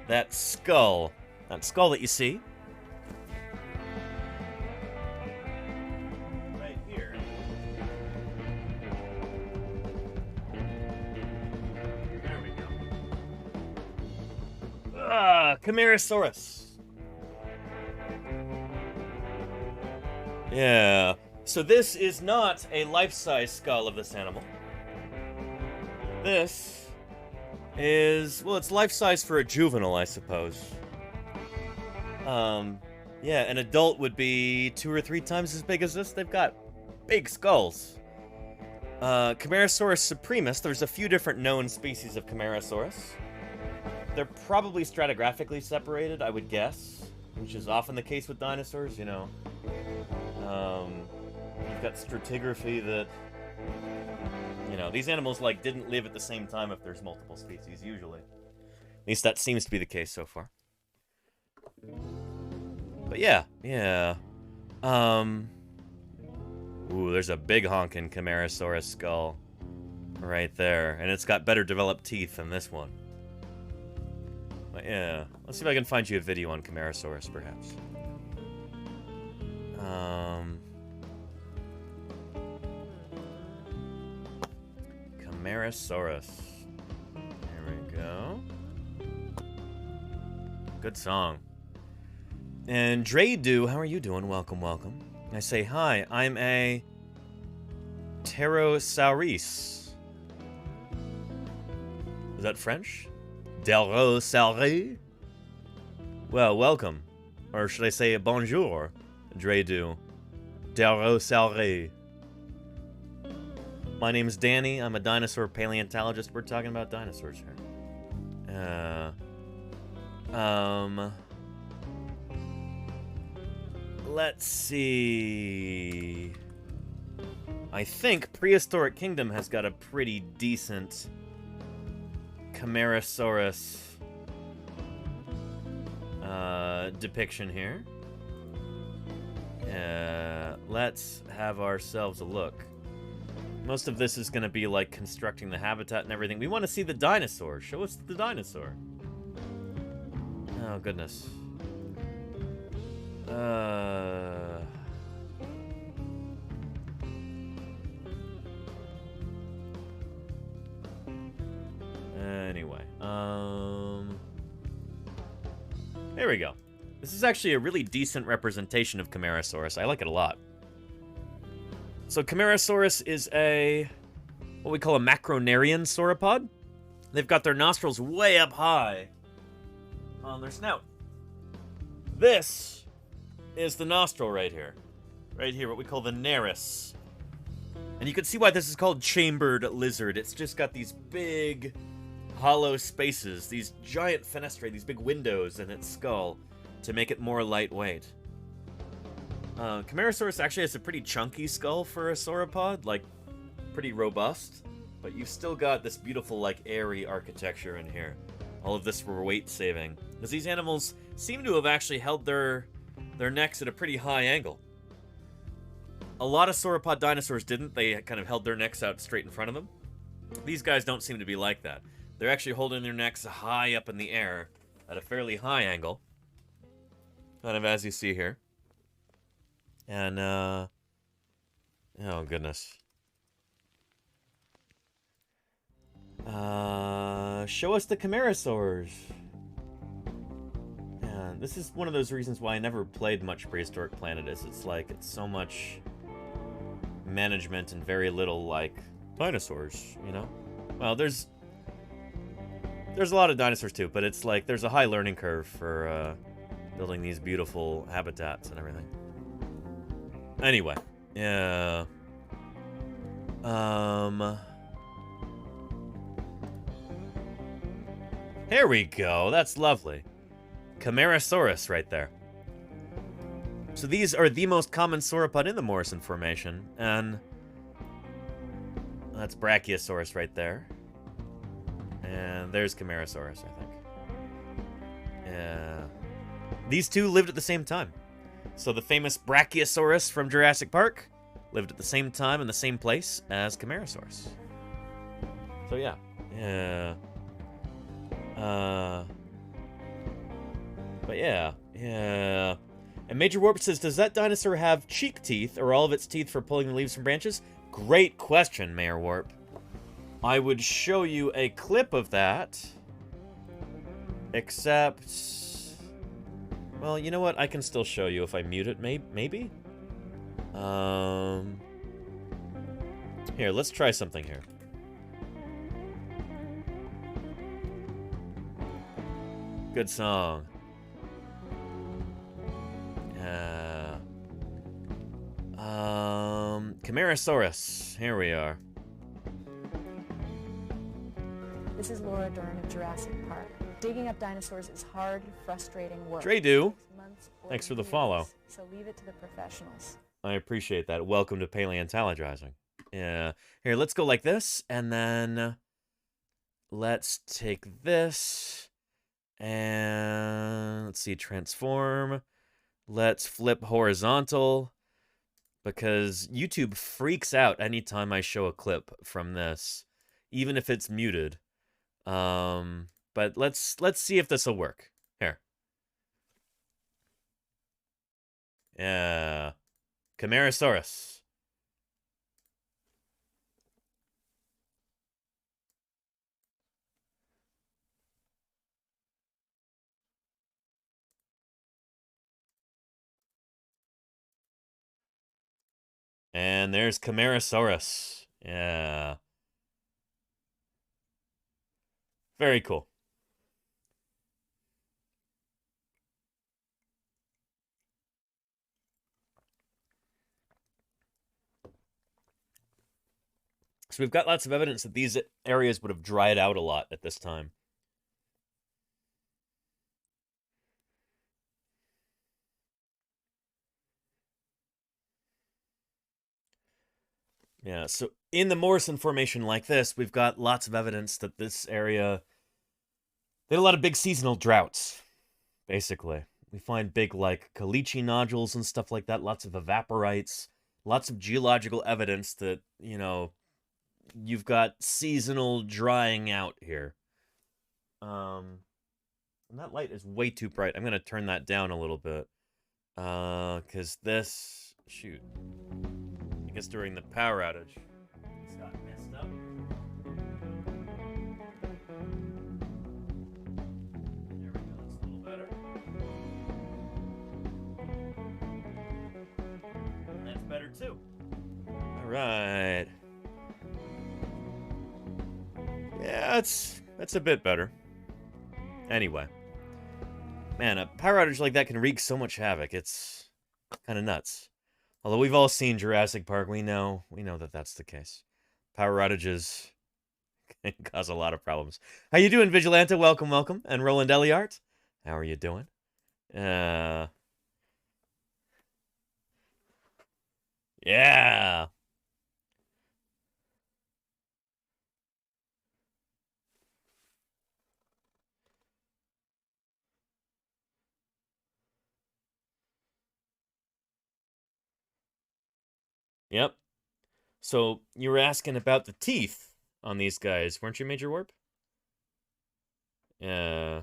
that skull. That skull that you see. Right here. There we go. Camarasaurus. Yeah. So this is not a life-size skull of this animal. This is, well, it's life-size for a juvenile, I suppose. Yeah, an adult would be 2 or 3 times as big as this. They've got big skulls. Camarasaurus supremus, there's a few different known species of Camarasaurus. They're probably stratigraphically separated, I would guess, which is often the case with dinosaurs, you know. You've got stratigraphy that, you know, these animals, like, didn't live at the same time if there's multiple species, usually. At least that seems to be the case so far. But yeah. Ooh, there's a big honkin' Camarasaurus skull right there. And it's got better developed teeth than this one. But yeah, let's see if I can find you a video on Camarasaurus, perhaps. Camarasaurus. There we go. Good song. And Dredu, how are you doing? Welcome, welcome. I say, hi, I'm a Pterosaurus. Is that French? Pterosaurus? Well, welcome. Or should I say bonjour, Dredu. Pterosaurus. My name's Danny. I'm a dinosaur paleontologist. We're talking about dinosaurs here. Let's see. I think Prehistoric Kingdom has got a pretty decent Camarasaurus depiction here. Let's have ourselves a look. Most of this is going to be like constructing the habitat and everything. We want to see the dinosaur. Show us the dinosaur. Oh, goodness. Anyway, there we go. This is actually a really decent representation of Camarasaurus. I like it a lot. So Camarasaurus is what we call a macronarian sauropod. They've got their nostrils way up high on their snout. This is the nostril right here. Right here, what we call the nares. And you can see why this is called chambered lizard. It's just got these big hollow spaces, these giant fenestrae, these big windows in its skull to make it more lightweight. Camarasaurus actually has a pretty chunky skull for a sauropod, like pretty robust, but you've still got this beautiful, like, airy architecture in here. All of this for weight saving, because these animals seem to have actually held their necks at a pretty high angle. A lot of sauropod dinosaurs didn't. They kind of held their necks out straight in front of them. These guys don't seem to be like that. They're actually holding their necks high up in the air at a fairly high angle, kind of as you see here. And, oh goodness. Show us the Camarasaurs. Yeah, this is one of those reasons why I never played much Prehistoric Planet. It's like, it's so much management and very little, like, dinosaurs, you know? Well, there's a lot of dinosaurs too, but it's like, there's a high learning curve for, building these beautiful habitats and everything. Anyway, yeah. Here we go. That's lovely. Camarasaurus right there. So these are the most common sauropod in the Morrison Formation, and that's Brachiosaurus right there. And there's Camarasaurus, I think. Yeah. These two lived at the same time. So the famous Brachiosaurus from Jurassic Park lived at the same time in the same place as Camarasaurus. So yeah. Yeah. But yeah. Yeah. And Major Warp says, does that dinosaur have cheek teeth or all of its teeth for pulling the leaves from branches? Great question, Mayor Warp. I would show you a clip of that. Except... well, you know what? I can still show you if I mute it, maybe? Here, let's try something here. Good song. Camarasaurus. Here we are. This is Laura Dern of Jurassic Park. Digging up dinosaurs is hard, frustrating work. Dredu, Months or thanks for the years, follow. So leave it to the professionals. I appreciate that. Welcome to Paleontologizing. Yeah. Here, let's go like this, and then let's take this, and let's see, transform. Let's flip horizontal, because YouTube freaks out anytime I show a clip from this, even if it's muted. But let's see if this will work. Here. Yeah. Camarasaurus. And there's Camarasaurus. Yeah. Very cool. So we've got lots of evidence that these areas would have dried out a lot at this time. Yeah, so in the Morrison Formation like this, we've got lots of evidence that this area, they had a lot of big seasonal droughts, basically. We find big, like, caliche nodules and stuff like that, lots of evaporites, lots of geological evidence that, you know, you've got seasonal drying out here. And that light is way too bright. I'm going to turn that down a little bit. Because this... Shoot. I guess during the power outage, it's got messed up. There we go, that's a little better. That's better too. Alright. Yeah, that's a bit better. Anyway. Man, a power outage like that can wreak so much havoc. It's kind of nuts. Although we've all seen Jurassic Park, we know that that's the case. Power outages can cause a lot of problems. How you doing, Vigilante? Welcome, welcome. And Roland Elliart, how are you doing? Yeah. Yep. So, you were asking about the teeth on these guys, weren't you, Major Warp? Yeah.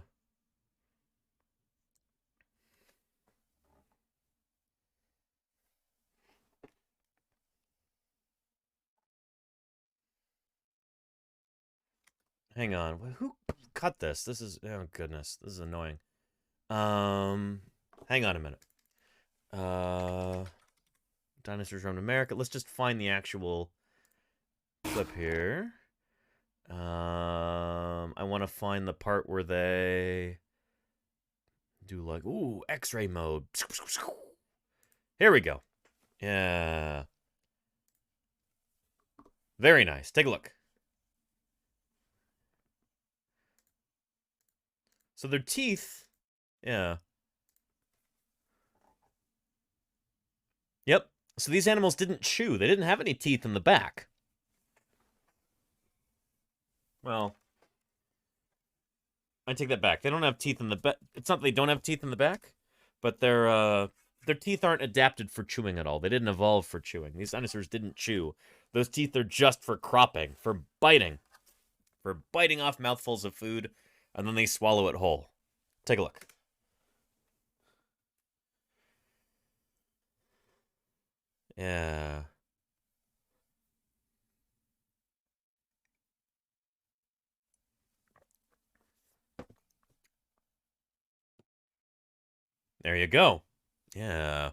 Hang on. Who cut this? This is... Oh, goodness. This is annoying. Hang on a minute. Dinosaurs roamed America. Let's just find the actual clip here. I want to find the part where they do like, ooh, X-ray mode. Here we go. Yeah. Very nice. Take a look. So their teeth, yeah. Yep. So these animals didn't chew. They didn't have any teeth in the back. Well, I take that back. They don't have teeth in the back. It's not that they don't have teeth in the back, but their teeth aren't adapted for chewing at all. They didn't evolve for chewing. These dinosaurs didn't chew. Those teeth are just for cropping, for biting off mouthfuls of food, and then they swallow it whole. Take a look. Yeah. There you go. Yeah.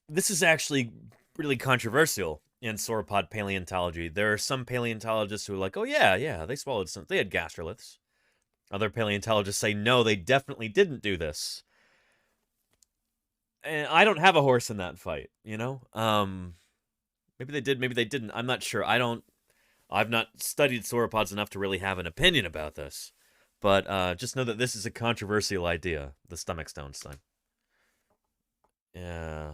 This is actually really controversial in sauropod paleontology. There are some paleontologists who are like, oh yeah, they swallowed some, they had gastroliths. Other paleontologists say, no, they definitely didn't do this. I don't have a horse in that fight, you know? Maybe they did, maybe they didn't. I'm not sure. I've not studied sauropods enough to really have an opinion about this. But just know that this is a controversial idea, the stomach stones thing. Yeah.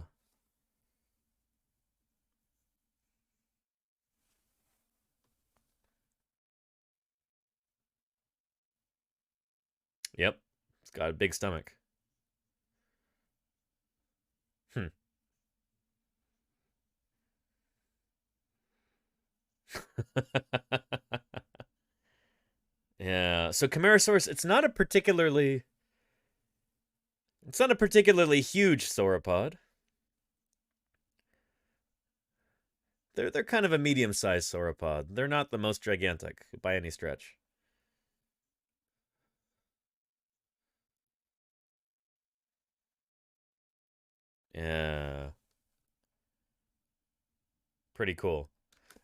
Yep. It's got a big stomach. Hmm. Yeah. So Camarasaurus, it's not a particularly huge sauropod. They're kind of a medium-sized sauropod. They're not the most gigantic by any stretch. Yeah. Pretty cool.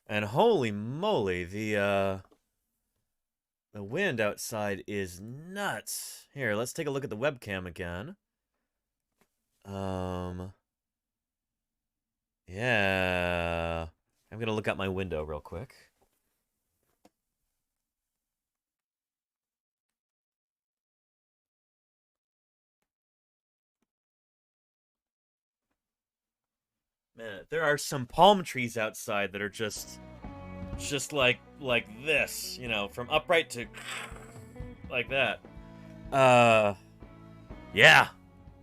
And holy moly, the wind outside is nuts. Here, let's take a look at the webcam again. Yeah. I'm gonna look out my window real quick. Man, there are some palm trees outside that are just like this, you know, from upright to like that. Yeah.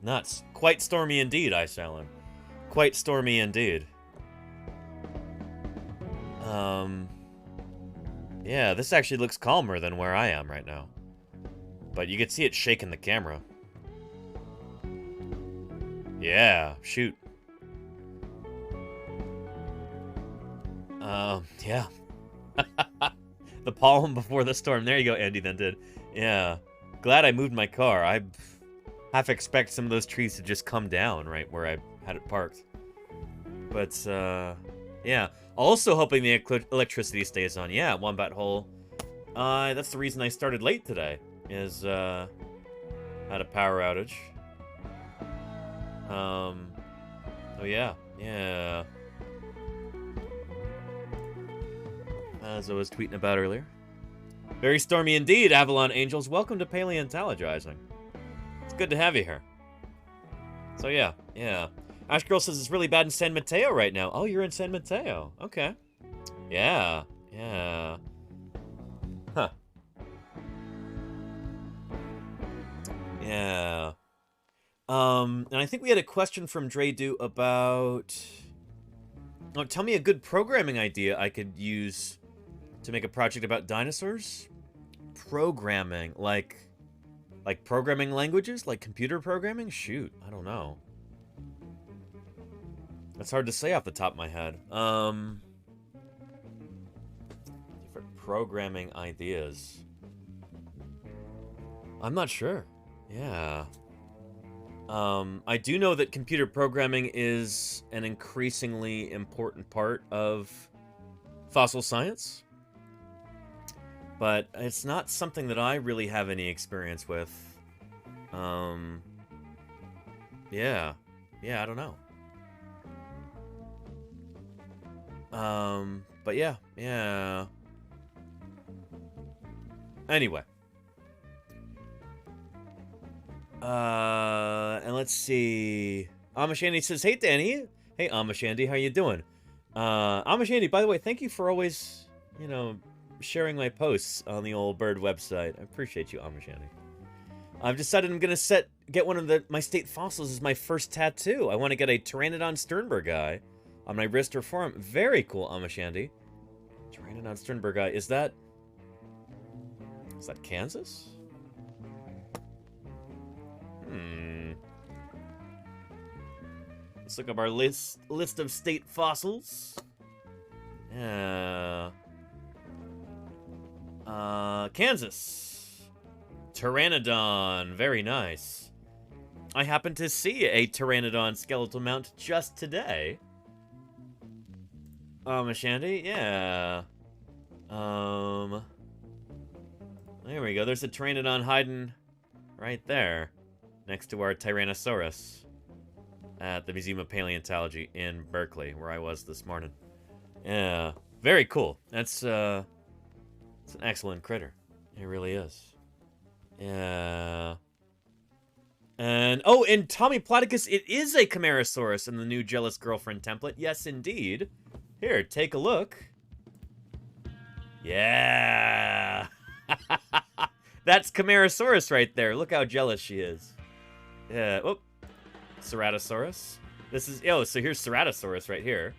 Nuts. Quite stormy indeed, Ice Allen. Quite stormy indeed. Yeah, this actually looks calmer than where I am right now. But you can see it shaking the camera. Yeah, shoot. Yeah. The pollen before the storm. There you go, Andy then did. Yeah. Glad I moved my car. I half expect some of those trees to just come down right where I had it parked. But, yeah. Also hoping the electricity stays on. Yeah, Wombat Hole. That's the reason I started late today. Is, had a power outage. Oh, yeah. Yeah. As I was tweeting about earlier. Very stormy indeed, Avalon Angels. Welcome to Paleontologizing. It's good to have you here. So yeah, yeah. Ash Girl says it's really bad in San Mateo right now. Oh, you're in San Mateo. Okay. Yeah, yeah. Huh. Yeah. And I think we had a question from Dredu about... Oh, tell me a good programming idea I could use to make a project about dinosaurs? Programming, like programming languages? Like computer programming? Shoot, I don't know. That's hard to say off the top of my head. Different programming ideas. I'm not sure. Yeah. I do know that computer programming is an increasingly important part of fossil science. But it's not something that I really have any experience with. Yeah. Yeah, I don't know. But yeah, yeah. Anyway. And let's see. Amashandy says, hey, Danny. Hey, Amashandy, how you doing? Amashandy, by the way, thank you for always, you know, sharing my posts on the old bird website. I appreciate you, Amashandy. I've decided I'm gonna get one of my state fossils as my first tattoo. I want to get a Pteranodon sternbergi on my wrist or forearm. Very cool, Amashandy. Pteranodon sternbergi. Is that Kansas? Let's look up our list of state fossils. Kansas. Pteranodon. Very nice. I happened to see a Pteranodon skeletal mount just today. Amashandy, yeah. There we go. There's a Pteranodon hiding right there, next to our Tyrannosaurus. at the Museum of Paleontology in Berkeley, where I was this morning. Yeah, very cool. It's an excellent critter. It really is. Yeah. And, oh, in Tommy Platycus, it is a Camarasaurus in the new Jealous Girlfriend template. Yes, indeed. Here, take a look. Yeah. That's Camarasaurus right there. Look how jealous she is. Yeah. Whoop. Ceratosaurus. This is... Oh, so here's Ceratosaurus right here.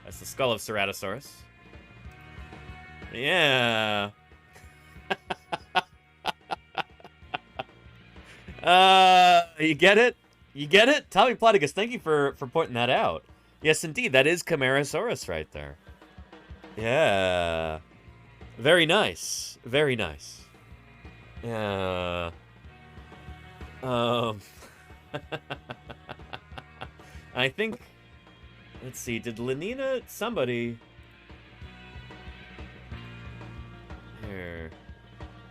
That's the skull of Ceratosaurus. Yeah. You get it? You get it? Tommy Platycus, thank you for pointing that out. Yes, indeed. That is Camarasaurus right there. Yeah. Very nice. Very nice. Yeah. I think... Let's see. Did Lenina... Somebody... Here.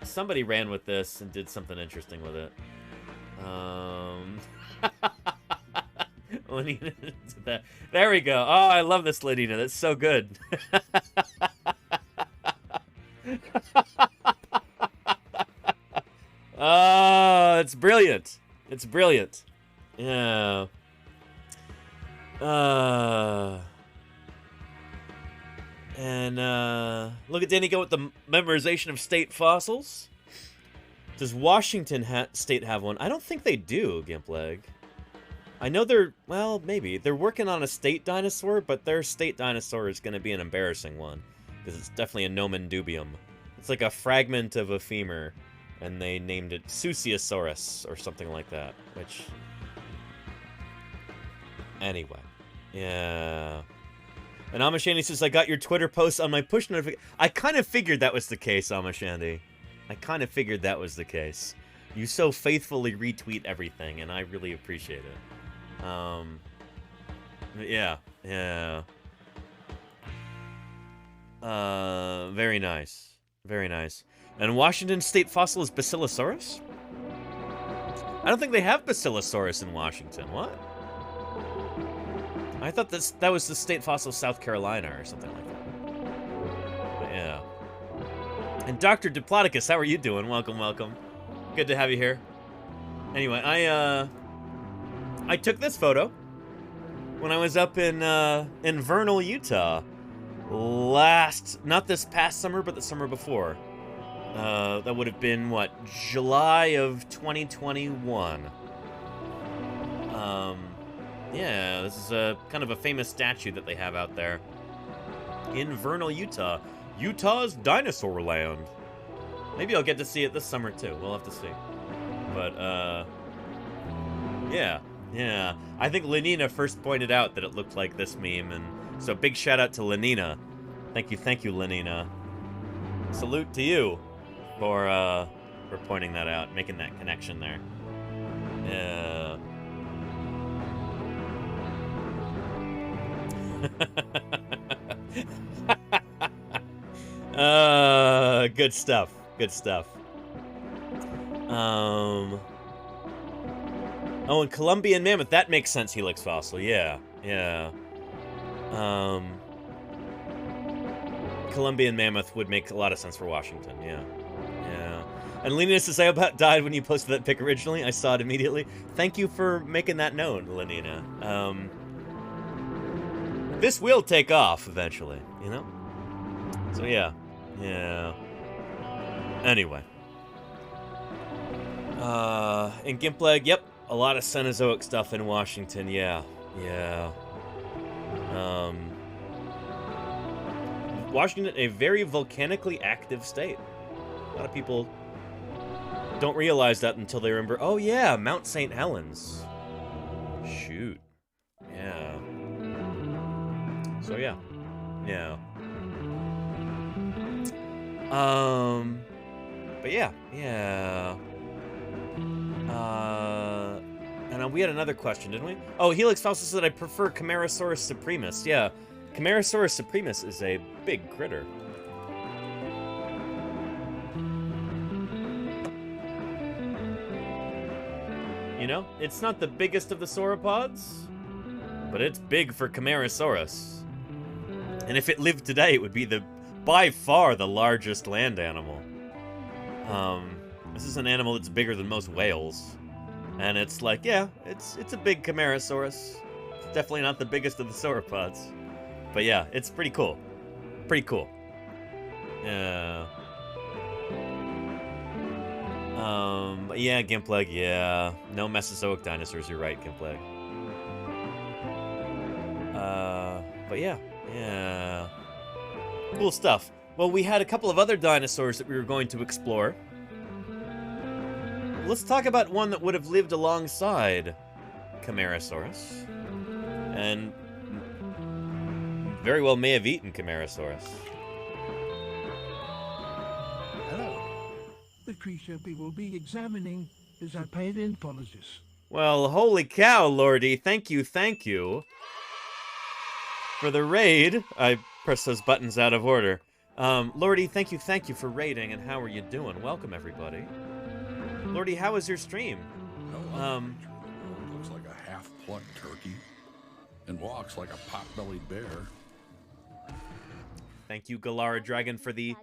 Somebody ran with this and did something interesting with it. Lenina did that. There we go. Oh, I love this Lenina. That's so good. Oh, it's brilliant. It's brilliant. Yeah. And look at Danny go with the memorization of state fossils. Does Washington State have one? I don't think they do, Gimpleg. I know they're, well, maybe. They're working on a state dinosaur, but their state dinosaur is going to be an embarrassing one. Because it's definitely a nomen dubium. It's like a fragment of a femur. And they named it Susiosaurus or something like that. Which... Anyway. Yeah. And Amashandy says, I got your Twitter post on my push notification. I kind of figured that was the case, Amashandy. I kind of figured that was the case. You so faithfully retweet everything, and I really appreciate it. Yeah. Yeah. Very nice. Very nice. And Washington State fossil is Basilosaurus? I don't think they have Basilosaurus in Washington. What? I thought that was the state fossil of South Carolina or something like that. But yeah. And Dr. Diplodocus, how are you doing? Welcome, welcome. Good to have you here. Anyway, I took this photo when I was up in Vernal, Utah. Not this past summer, but the summer before. That would have been, what, July of 2021. Yeah, this is a kind of a famous statue that they have out there in Vernal, Utah. Utah's dinosaur land. Maybe I'll get to see it this summer too. We'll have to see. But yeah. I think Lenina first pointed out that it looked like this meme, and so big shout out to Lenina. Thank you, Lenina. Salute to you for pointing that out, making that connection there. Yeah. Good stuff. Good stuff. Oh, and Columbian mammoth. That makes sense, Helix fossil. Yeah. Columbian mammoth would make a lot of sense for Washington. Yeah. And Lenina says, I about died when you posted that pic originally. I saw it immediately. Thank you for making that known, Lenina. This will take off eventually, you know? So yeah. Anyway. In Gimpleg, yep, a lot of Cenozoic stuff in Washington, yeah. Washington, a very volcanically active state. A lot of people don't realize that until they remember, oh yeah, Mount St. Helens. Shoot. Yeah. So yeah. But yeah. And we had another question, didn't we? Oh, Helix Faustus said I prefer Camarasaurus supremus. Yeah, Camarasaurus supremus is a big critter. You know, it's not the biggest of the sauropods, but it's big for Camarasaurus. And if it lived today, it would be by far the largest land animal. This is an animal that's bigger than most whales. And it's like, yeah, it's a big Camarasaurus. It's definitely not the biggest of the sauropods. But yeah, it's pretty cool. Pretty cool. Yeah. But yeah, Gimpleg, yeah. No Mesozoic dinosaurs, you're right, Gimpleg. But yeah. Yeah. Cool stuff. Well, we had a couple of other dinosaurs that we were going to explore. Let's talk about one that would have lived alongside Camarasaurus. And very well may have eaten Camarasaurus. Hello. The creature we will be examining is a paleontologist. Well, holy cow, Lordy. Thank you for the raid. I pressed those buttons out of order. Lordy, thank you for raiding, and how are you doing? Welcome, everybody. Lordy, how was your stream? Looks like a half-plucked turkey and walks like a pot-bellied bear. Thank you, Galara Dragon, for the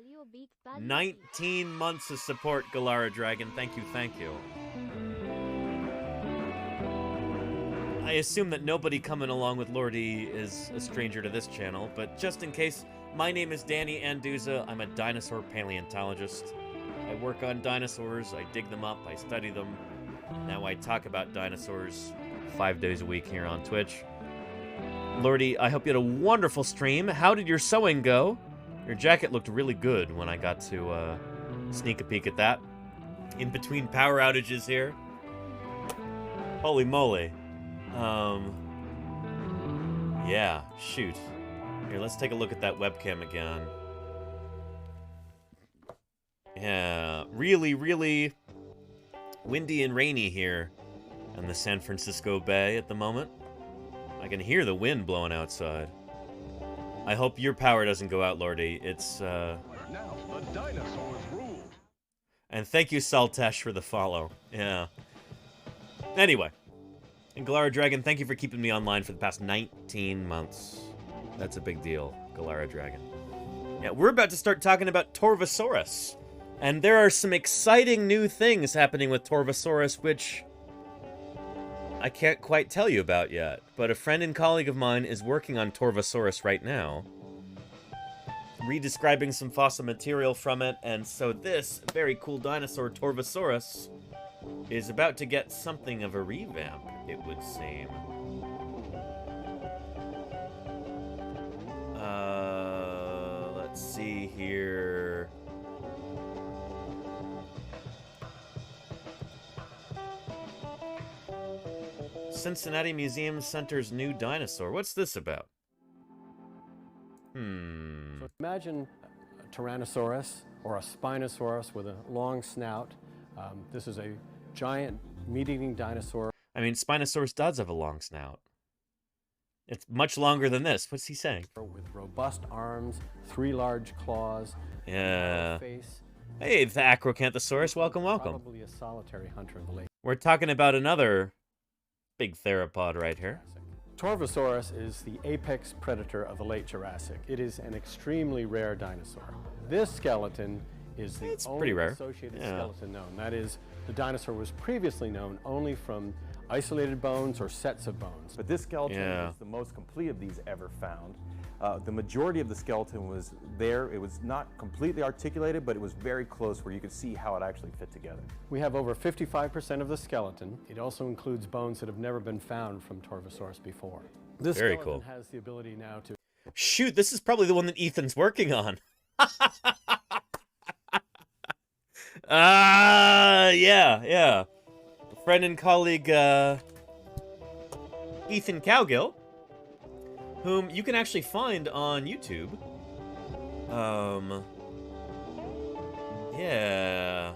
19 months of support, Galara Dragon. Thank you. I assume that nobody coming along with Lordy is a stranger to this channel, but just in case, my name is Danny Anduza. I'm a dinosaur paleontologist. I work on dinosaurs, I dig them up, I study them. Now I talk about dinosaurs 5 days a week here on Twitch. Lordy, I hope you had a wonderful stream. How did your sewing go? Your jacket looked really good when I got to sneak a peek at that. In between power outages here. Holy moly. Yeah, shoot. Here, let's take a look at that webcam again. Yeah, really, really windy and rainy here in the San Francisco Bay at the moment. I can hear the wind blowing outside. I hope your power doesn't go out, Lordy. It's, Now, the dinosaurs rule. And thank you, Saltesh, for the follow. Yeah. Anyway. And Galara Dragon, thank you for keeping me online for the past 19 months. That's a big deal, Galara Dragon. Yeah, we're about to start talking about Torvosaurus. And there are some exciting new things happening with Torvosaurus, which I can't quite tell you about yet. But a friend and colleague of mine is working on Torvosaurus right now, redescribing some fossil material from it, and so this very cool dinosaur, Torvosaurus, is about to get something of a revamp, it would seem. Let's see here. Cincinnati Museum Center's new dinosaur. What's this about? So imagine a Tyrannosaurus or a Spinosaurus with a long snout. This is a giant meat-eating dinosaur. I mean, Spinosaurus does have a long snout. It's much longer than this. What's he saying? With robust arms, 3 large claws, yeah. face. Hey, the Acrocanthosaurus, welcome. Probably a solitary hunter of the late. We're talking about another big theropod right here. Torvosaurus is the apex predator of the late Jurassic. It is an extremely rare dinosaur. This skeleton is the only associated skeleton known. That is, the dinosaur was previously known only from isolated bones or sets of bones. But this skeleton is the most complete of these ever found. The majority of the skeleton was there. It was not completely articulated, but it was very close where you could see how it actually fit together. We have over 55% of the skeleton. It also includes bones that have never been found from Torvosaurus before. This very skeleton cool. has the ability now to... Shoot, this is probably the one that Ethan's working on. Yeah. Friend and colleague, Ethan Cowgill, whom you can actually find on YouTube. Yeah.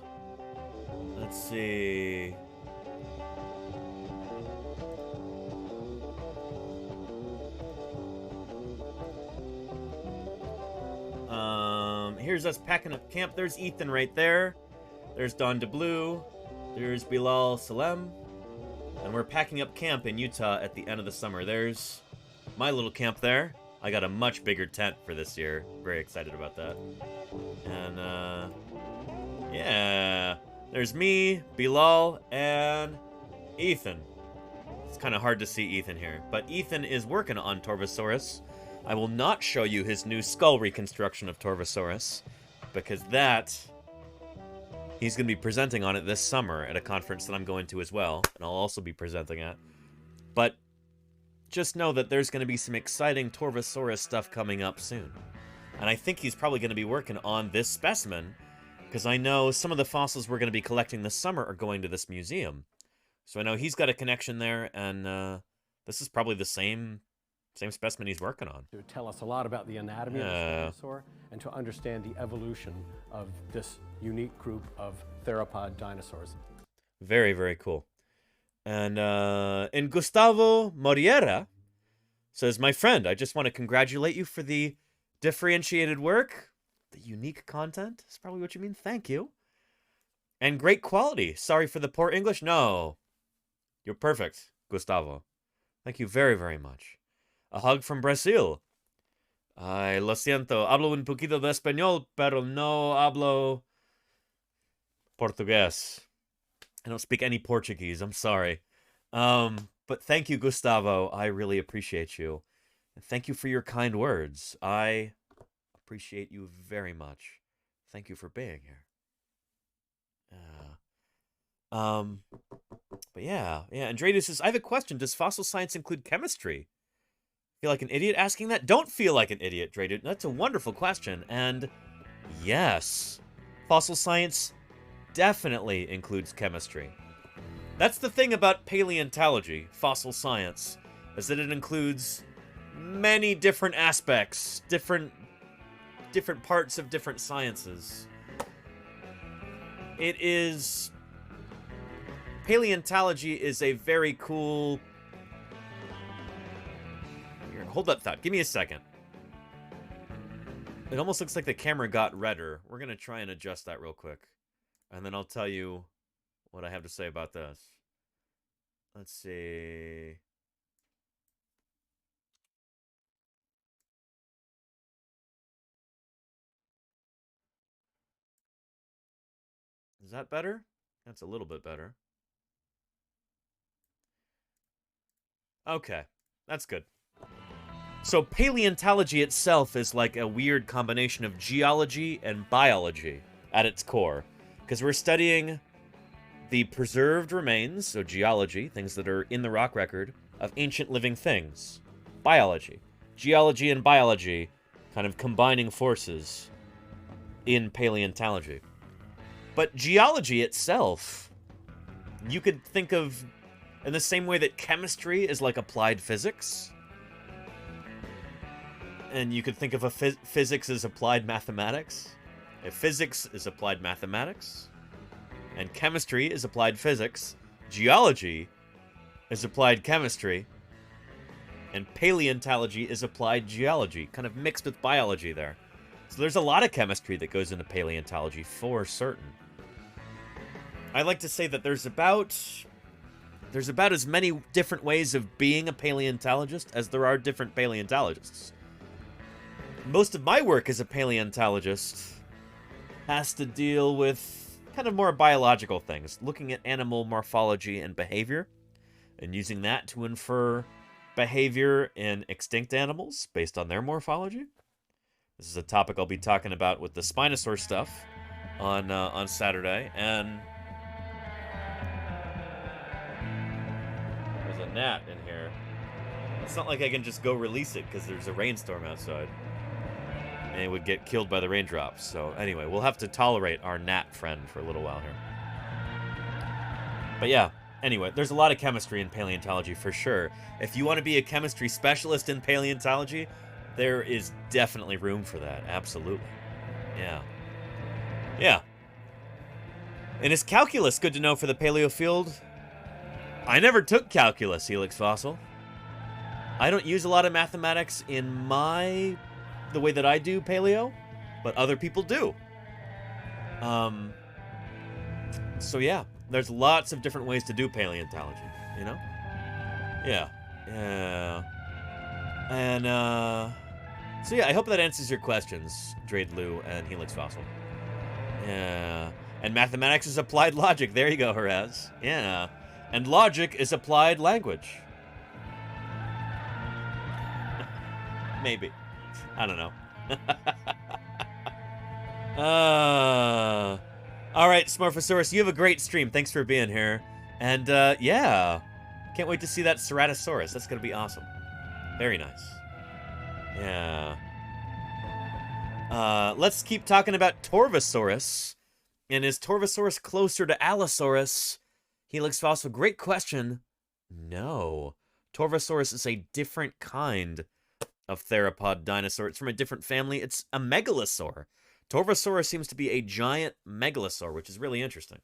Let's see. Here's us packing up camp. There's Ethan right there. There's Don DeBlue. There's Bilal Salem. And we're packing up camp in Utah at the end of the summer. There's my little camp there. I got a much bigger tent for this year. Very excited about that. And, yeah. There's me, Bilal, and Ethan. It's kind of hard to see Ethan here. But Ethan is working on Torvosaurus. I will not show you his new skull reconstruction of Torvosaurus, because that... he's going to be presenting on it this summer at a conference that I'm going to as well, and I'll also be presenting at. But just know that there's going to be some exciting Torvosaurus stuff coming up soon. And I think he's probably going to be working on this specimen, because I know some of the fossils we're going to be collecting this summer are going to this museum. So I know he's got a connection there, and this is probably the same specimen he's working on. To tell us a lot about the anatomy of the dinosaur and to understand the evolution of this unique group of theropod dinosaurs. Very, very cool. And Gustavo Moriera says, my friend, I just want to congratulate you for the differentiated work. The unique content is probably what you mean. Thank you. And great quality. Sorry for the poor English. No, you're perfect, Gustavo. Thank you very, very much. A hug from Brazil. Ay, lo siento. Hablo un poquito de español, pero no hablo portugués. I don't speak any Portuguese. I'm sorry. But thank you, Gustavo. I really appreciate you. And thank you for your kind words. I appreciate you very much. Thank you for being here. But yeah. Andreas says, I have a question. Does fossil science include chemistry? Feel like an idiot asking that? Don't feel like an idiot, Draydude. That's a wonderful question. And yes, fossil science definitely includes chemistry. That's the thing about paleontology, fossil science, is that it includes many different aspects, different parts of different sciences. Paleontology is a very cool... Here, hold that thought. Give me a second. It almost looks like the camera got redder. We're going to try and adjust that real quick. And then I'll tell you what I have to say about this. Let's see. Is that better? That's a little bit better. Okay, that's good. So paleontology itself is like a weird combination of geology and biology at its core. Because we're studying the preserved remains, so geology, things that are in the rock record, of ancient living things. Biology. Geology and biology kind of combining forces in paleontology. But geology itself, you could think of in the same way that chemistry is like applied physics. And you could think of physics as applied mathematics. If physics is applied mathematics, and chemistry is applied physics, geology is applied chemistry, and paleontology is applied geology, kind of mixed with biology there. So there's a lot of chemistry that goes into paleontology, for certain. I like to say that there's about as many different ways of being a paleontologist as there are different paleontologists. Most of my work as a paleontologist has to deal with kind of more biological things, looking at animal morphology and behavior, and using that to infer behavior in extinct animals based on their morphology. This is a topic I'll be talking about with the Spinosaur stuff on Saturday, and there's a gnat in here. It's not like I can just go release it because there's a rainstorm outside. And it would get killed by the raindrops. So anyway, we'll have to tolerate our gnat friend for a little while here. But yeah, anyway, there's a lot of chemistry in paleontology for sure. If you want to be a chemistry specialist in paleontology, there is definitely room for that. Absolutely. Yeah. Yeah. And is calculus good to know for the paleo field? I never took calculus, Helix Fossil. I don't use a lot of mathematics in the way that I do paleo, but other people do. So yeah, there's lots of different ways to do paleontology, you know? Yeah. And, so yeah, I hope that answers your questions, Drade Lu and Helix Fossil. Yeah. And mathematics is applied logic. There you go, Haraz. Yeah. And logic is applied language. Maybe. I don't know. All right, Smorphosaurus, you have a great stream. Thanks for being here. And, yeah. Can't wait to see that Ceratosaurus. That's going to be awesome. Very nice. Yeah. Let's keep talking about Torvosaurus. And is Torvosaurus closer to Allosaurus? Helix Fossil, great question. No. Torvosaurus is a different kind of theropod dinosaur. It's from a different family. It's a megalosaur. Torvosaurus seems to be a giant megalosaur, which is really interesting.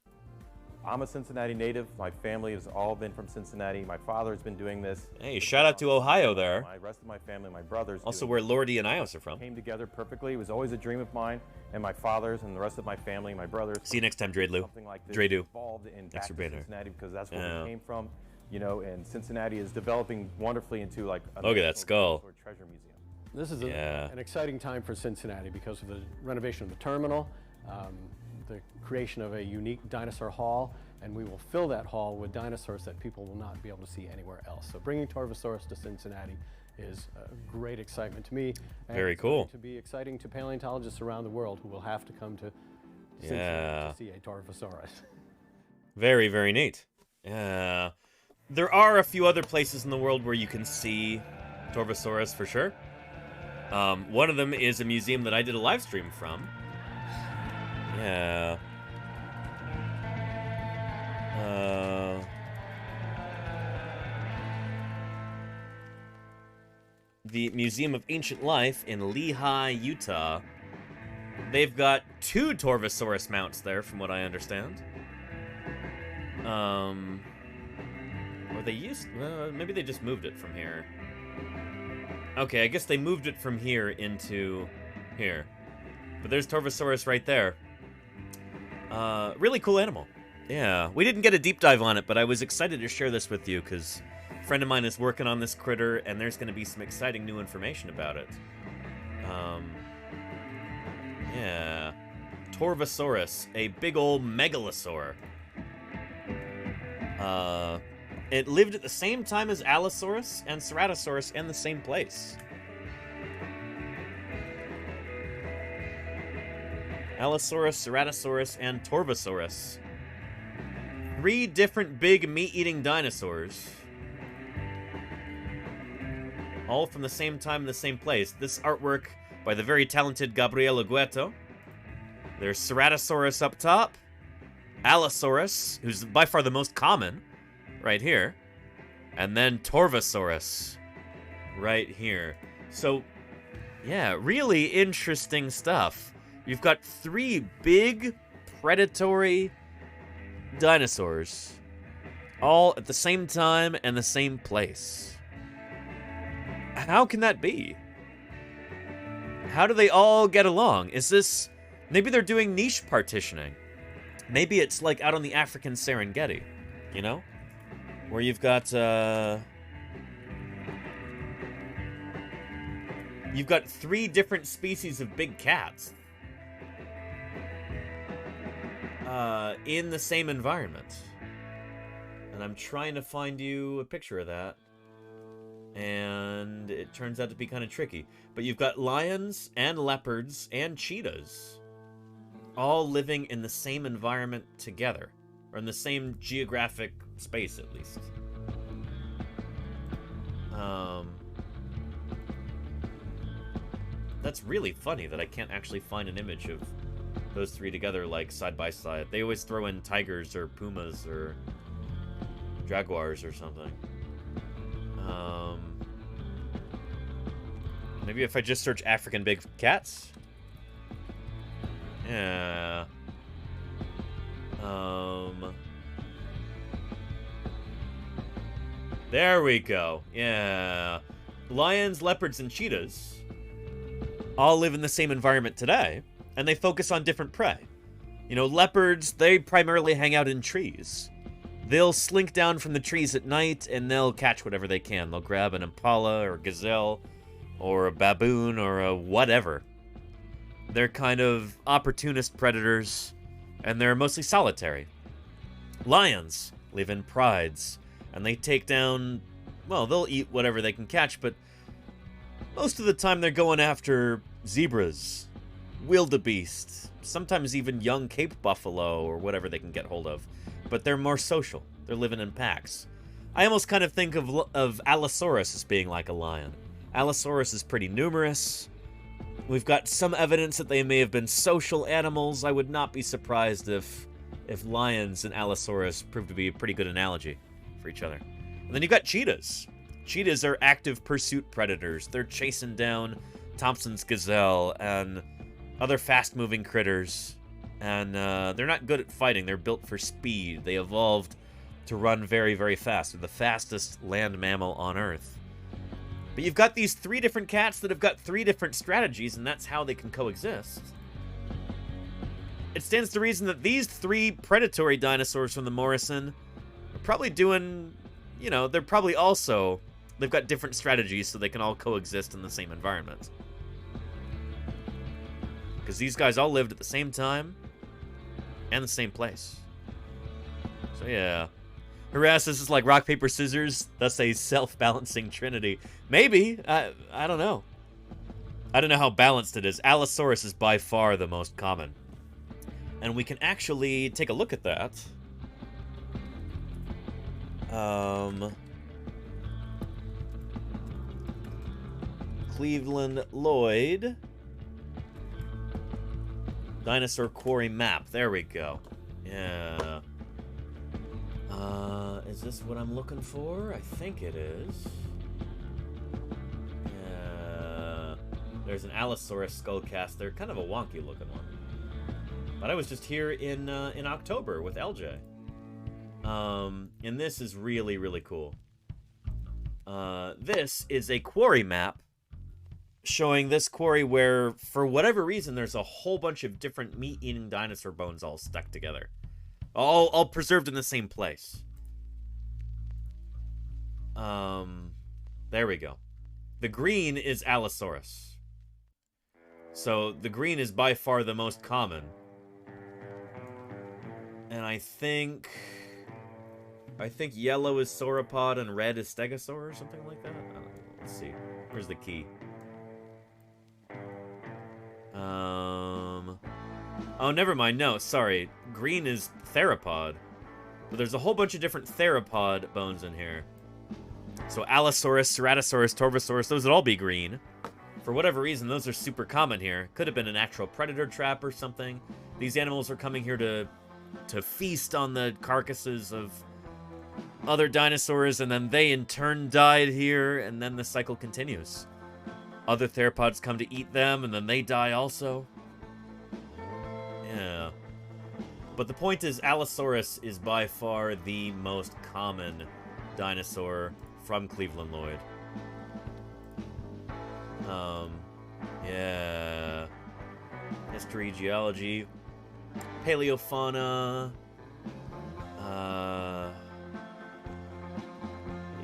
I'm a Cincinnati native. My family has all been from Cincinnati. My father has been doing this. Hey, shout out to Ohio there. My rest of my family, my brothers. Also where Lordy and Ios are from. Came together perfectly. It was always a dream of mine and my father's and the rest of my family, my brothers. See you next time, Drade Lu. Something like this Drade evolved in Thanks for being here. Cincinnati because that's where we came from. You know, and Cincinnati is developing wonderfully into like a look at that skull. Treasure museum. This is an exciting time for Cincinnati because of the renovation of the terminal, the creation of a unique dinosaur hall, and we will fill that hall with dinosaurs that people will not be able to see anywhere else. So bringing Torvosaurus to Cincinnati is a great excitement to me. And very cool. To be exciting to paleontologists around the world who will have to come to Cincinnati to see a Torvosaurus. Very, very neat. Yeah. There are a few other places in the world where you can see Torvosaurus for sure. One of them is a museum that I did a live stream from. Yeah. The Museum of Ancient Life in Lehigh, Utah. They've got 2 Torvosaurus mounts there, from what I understand. Or they used... maybe they just moved it from here. Okay, I guess they moved it from here into here. But there's Torvosaurus right there. Really cool animal. Yeah, we didn't get a deep dive on it, but I was excited to share this with you because a friend of mine is working on this critter, and there's going to be some exciting new information about it. Yeah. Torvosaurus, a big old megalosaur. It lived at the same time as Allosaurus and Ceratosaurus in the same place. Allosaurus, Ceratosaurus, and Torvosaurus. 3 different big meat-eating dinosaurs. All from the same time in the same place. This artwork by the very talented Gabriele Gueto. There's Ceratosaurus up top. Allosaurus, who's by far the most common, right here. And then Torvosaurus, right here. So, yeah, really interesting stuff. You've got 3 big, predatory dinosaurs, all at the same time and the same place. How can that be? How do they all get along? Is this... maybe they're doing niche partitioning. Maybe it's like out on the African Serengeti, you know? Where you've got, you've got 3 different species of big cats. In the same environment. And I'm trying to find you a picture of that. And it turns out to be kind of tricky. But you've got lions and leopards and cheetahs all living in the same environment together. Or in the same geographic space, at least. That's really funny that I can't actually find an image of those 3 together, like, side by side. They always throw in tigers or pumas or jaguars or something. Maybe if I just search African big cats? Yeah. There we go. Yeah. Lions, leopards, and cheetahs all live in the same environment today, and they focus on different prey. You know, leopards, they primarily hang out in trees. they'll slink down from the trees at night and they'll catch whatever they can. They'll grab an impala or gazelle or a baboon or a whatever. They're kind of opportunist predators, and they're mostly solitary. Lions live in prides, and they take down, well, they'll eat whatever they can catch, but most of the time they're going after zebras, wildebeest, sometimes even young Cape buffalo or whatever they can get hold of. But they're more social. They're living in packs. I almost kind of think of Allosaurus as being like a lion. Allosaurus is pretty numerous. We've got some evidence that they may have been social animals. I would not be surprised if lions and Allosaurus proved to be a pretty good analogy for each other. And then you've got cheetahs. Cheetahs are active pursuit predators. They're chasing down Thompson's gazelle and other fast-moving critters. And they're not good at fighting. They're built for speed. They evolved to run very, very fast. They're the fastest land mammal on Earth. But you've got these 3 different cats that have got 3 different strategies, and that's how they can coexist. It stands to reason that these 3 predatory dinosaurs from the Morrison are probably doing, you know, they're probably also, they've got different strategies so they can all coexist in the same environment. Because these guys all lived at the same time and the same place. So yeah. Harass, this is like rock, paper, scissors, thus a self-balancing trinity. Maybe. I don't know. I don't know how balanced it is. Allosaurus is by far the most common. And we can actually take a look at that. Cleveland Lloyd. Dinosaur quarry map. There we go. Yeah. Is this what I'm looking for? I think it is. Yeah. There's an Allosaurus skullcast. They're kind of a wonky looking one. But I was just here in October with LJ. And this is really, really cool. This is a quarry map showing this quarry where, for whatever reason, there's a whole bunch of different meat-eating dinosaur bones all stuck together. All preserved in the same place. There we go. The green is Allosaurus. So the green is by far the most common. And I think yellow is sauropod and red is stegosaur or something like that. I don't know. Let's see. Where's the key? Oh, never mind. No, sorry. Green is theropod. But there's a whole bunch of different theropod bones in here. So Allosaurus, Ceratosaurus, Torvosaurus, those would all be green. For whatever reason, those are super common here. Could have been a natural predator trap or something. These animals are coming here to feast on the carcasses of other dinosaurs, and then they in turn died here, and then the cycle continues. Other theropods come to eat them, and then they die also. Yeah. But the point is, Allosaurus is by far the most common dinosaur from Cleveland Lloyd. Yeah. History, geology, paleofauna.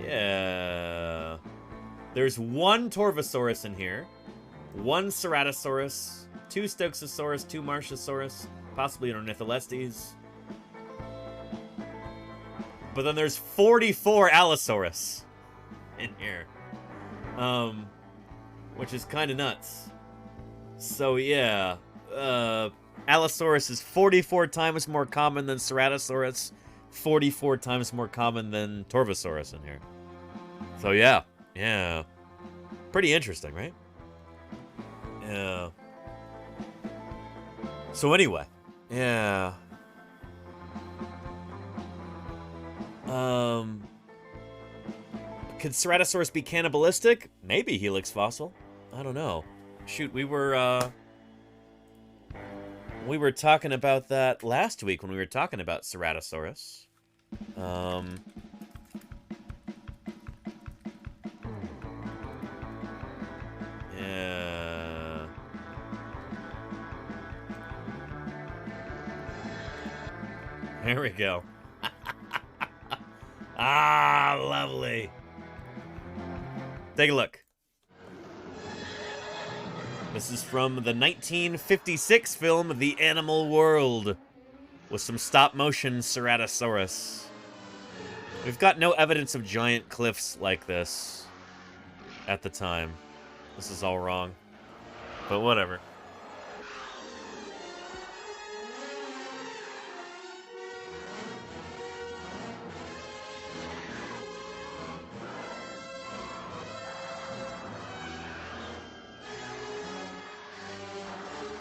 Yeah. There's one Torvosaurus in here, one Ceratosaurus, 2 Stoxosaurus, 2 Martiasaurus, possibly an Ornitholestes. But then there's 44 Allosaurus in here. Which is kind of nuts. So yeah, Allosaurus is 44 times more common than Ceratosaurus, 44 times more common than Torvosaurus in here. So yeah. Yeah. Pretty interesting, right? Yeah. So anyway. Yeah. Could Ceratosaurus be cannibalistic? Maybe Helix fossil. I don't know. Shoot, we were talking about that last week when we were talking about Ceratosaurus. Yeah. There we go. Ah, lovely. Take a look. This is from the 1956 film The Animal World, with some stop-motion Ceratosaurus. We've got no evidence of giant cliffs like this at the time. This is all wrong, but whatever.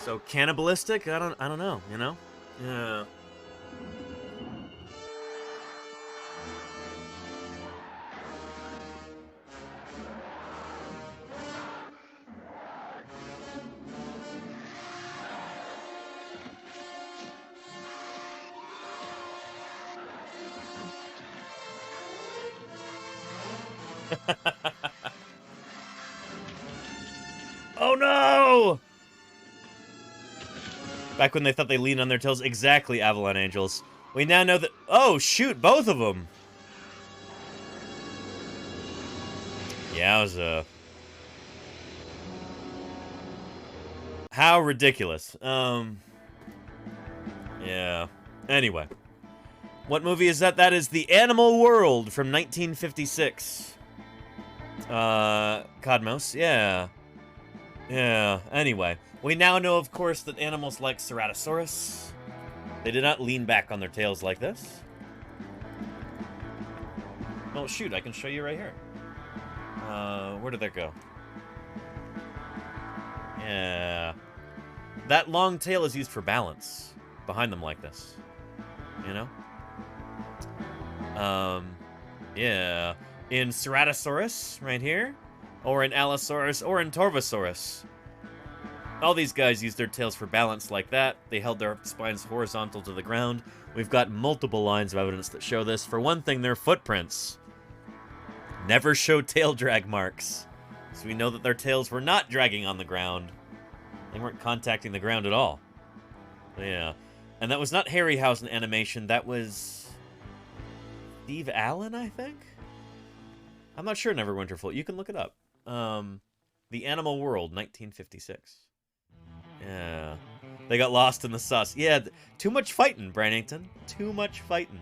So cannibalistic? I don't know, you know? Yeah. Oh no! Back when they thought they leaned on their tails. Exactly, Avalon Angels. We now know that... Oh, shoot, both of them! Yowza. How ridiculous. Yeah. Anyway. What movie is that? That is The Animal World from 1956. Cosmos, yeah. Yeah, anyway. We now know, of course, that animals like Ceratosaurus, they did not lean back on their tails like this. Oh, shoot, I can show you right here. Where did that go? Yeah. That long tail is used for balance behind them like this. You know? Yeah. In Ceratosaurus, right here, or in Allosaurus, or in Torvosaurus. All these guys used their tails for balance like that. They held their spines horizontal to the ground. We've got multiple lines of evidence that show this. For one thing, their footprints never show tail drag marks. So we know that their tails were not dragging on the ground. They weren't contacting the ground at all. Yeah. And that was not Harryhausen animation. That was Steve Allen, I think? I'm not sure, Neverwinter. You can look it up. The Animal World, 1956. Yeah. They got lost in the sauce. Yeah, too much fighting, Brannington. Too much fighting.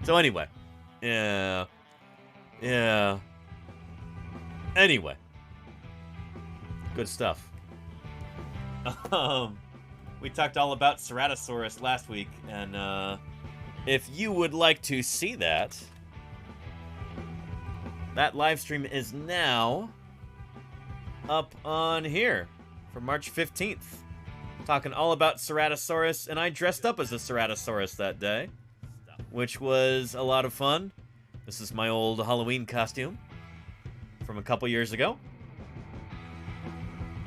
So anyway. Yeah. Yeah. Anyway. Good stuff. We talked all about Ceratosaurus last week, and if you would like to see that, that live stream is now up on here for March 15th. Talking all about Ceratosaurus, and I dressed up as a Ceratosaurus that day, which was a lot of fun. This is my old Halloween costume from a couple years ago.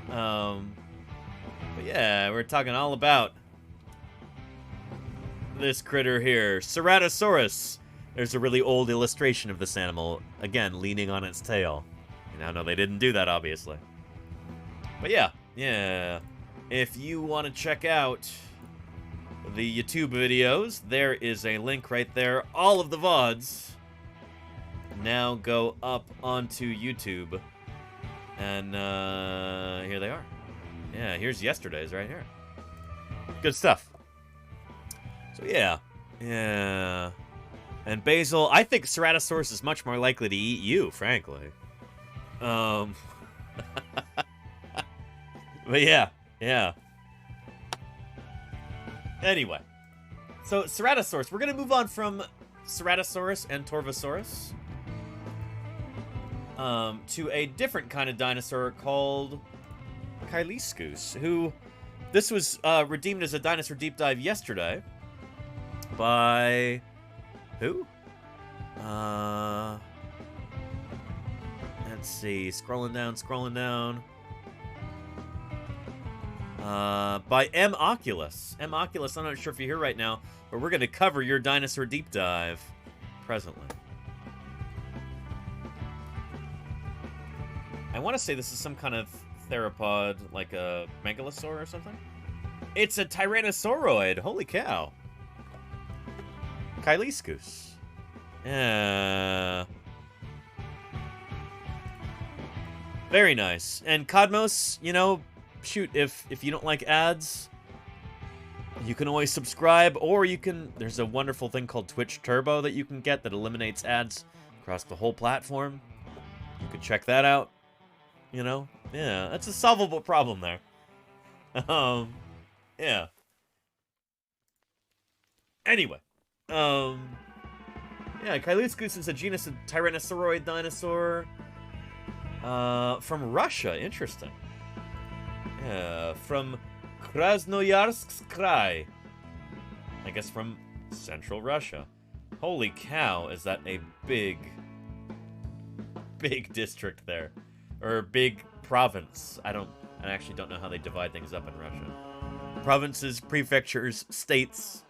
But yeah, we're talking all about this critter here, Ceratosaurus. There's a really old illustration of this animal, again, leaning on its tail. You now know they didn't do that, obviously. But yeah, yeah. If you want to check out the YouTube videos, there is a link right there. All of the VODs now go up onto YouTube. And here they are. Yeah, here's yesterday's right here. Good stuff. So yeah. Yeah. And Basil, I think Ceratosaurus is much more likely to eat you, frankly. But yeah, yeah. Anyway. So Ceratosaurus, we're going to move on from Ceratosaurus and Torvosaurus to a different kind of dinosaur called Kileskus, who this was redeemed as a dinosaur deep dive yesterday by who? Let's see, scrolling down. By M. Oculus. M. Oculus, I'm not sure if you're here right now, but we're going to cover your dinosaur deep dive presently. I want to say this is some kind of theropod, like a megalosaur or something. It's a tyrannosauroid. Holy cow. Kileskus. Yeah. Very nice. And Cosmos, you know, shoot, if you don't like ads, you can always subscribe, or you can, there's a wonderful thing called Twitch Turbo that you can get that eliminates ads across the whole platform. You could check that out. You know? Yeah, that's a solvable problem there. Yeah. Anyway. Yeah, Kileskus is a genus of tyrannosauroid dinosaur. From Russia, interesting. Yeah, from Krasnoyarsk Krai. I guess from central Russia. Holy cow, is that a big district there. Or big province. I actually don't know how they divide things up in Russia. Provinces, prefectures, states.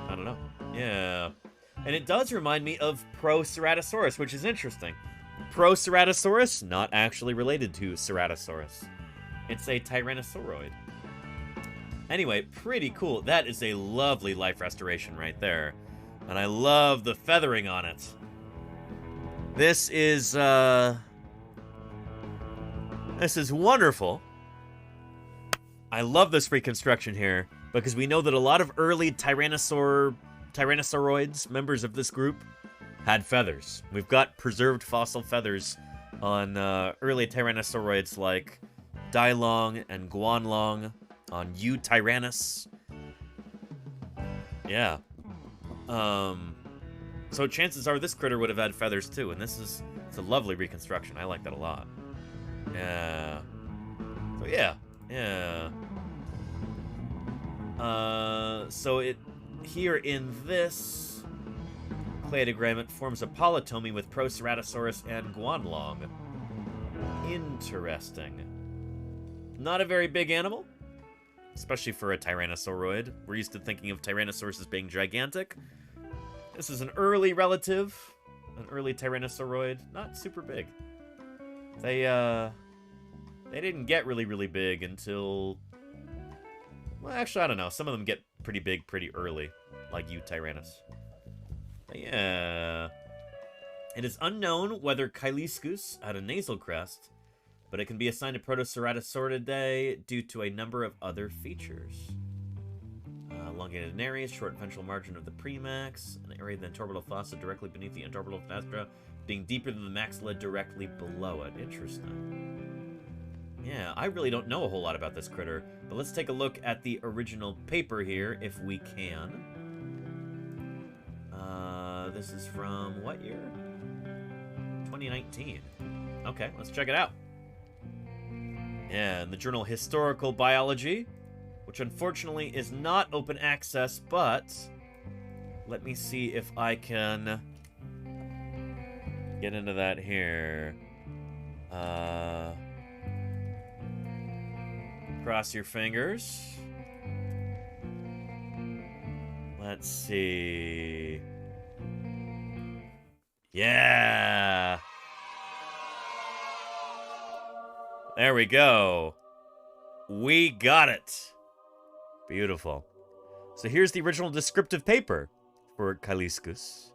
I don't know. Yeah. And it does remind me of Proceratosaurus, which is interesting. Proceratosaurus, not actually related to Ceratosaurus. It's a tyrannosauroid. Anyway, pretty cool. That is a lovely life restoration right there. And I love the feathering on it. This is wonderful. I love this reconstruction here, because we know that a lot of early tyrannosauroids, members of this group, had feathers. We've got preserved fossil feathers on early tyrannosauroids like Dilong and Guanlong, on Eutyrannus. Yeah. So chances are this critter would have had feathers too, and it's a lovely reconstruction. I like that a lot. Yeah. So yeah. So it here in this cladogram, it forms a polytomy with Proceratosaurus and Guanlong. Interesting. Not a very big animal, especially for a tyrannosauroid. We're used to thinking of Tyrannosaurus as being gigantic. This is an early relative, an early tyrannosauroid, not super big. They didn't get really big until, well, actually, I don't know. Some of them get pretty big pretty early, like Eutyrannus. But yeah. It is unknown whether Kileskus had a nasal crest, but it can be assigned to Protoceratosauridae due to a number of other features. Elongated nares, short ventral margin of the premax, an area of the interorbital fossa directly beneath the interorbital fenestra, being deeper than the maxilla directly below it. Interesting. Yeah, I really don't know a whole lot about this critter, but let's take a look at the original paper here, if we can. This is from what year? 2019. Okay, let's check it out. Yeah, in the journal Historical Biology, which unfortunately is not open access, but let me see if I can get into that here. Cross your fingers. Let's see. Yeah! There we go. We got it. Beautiful. So here's the original descriptive paper for Kileskus,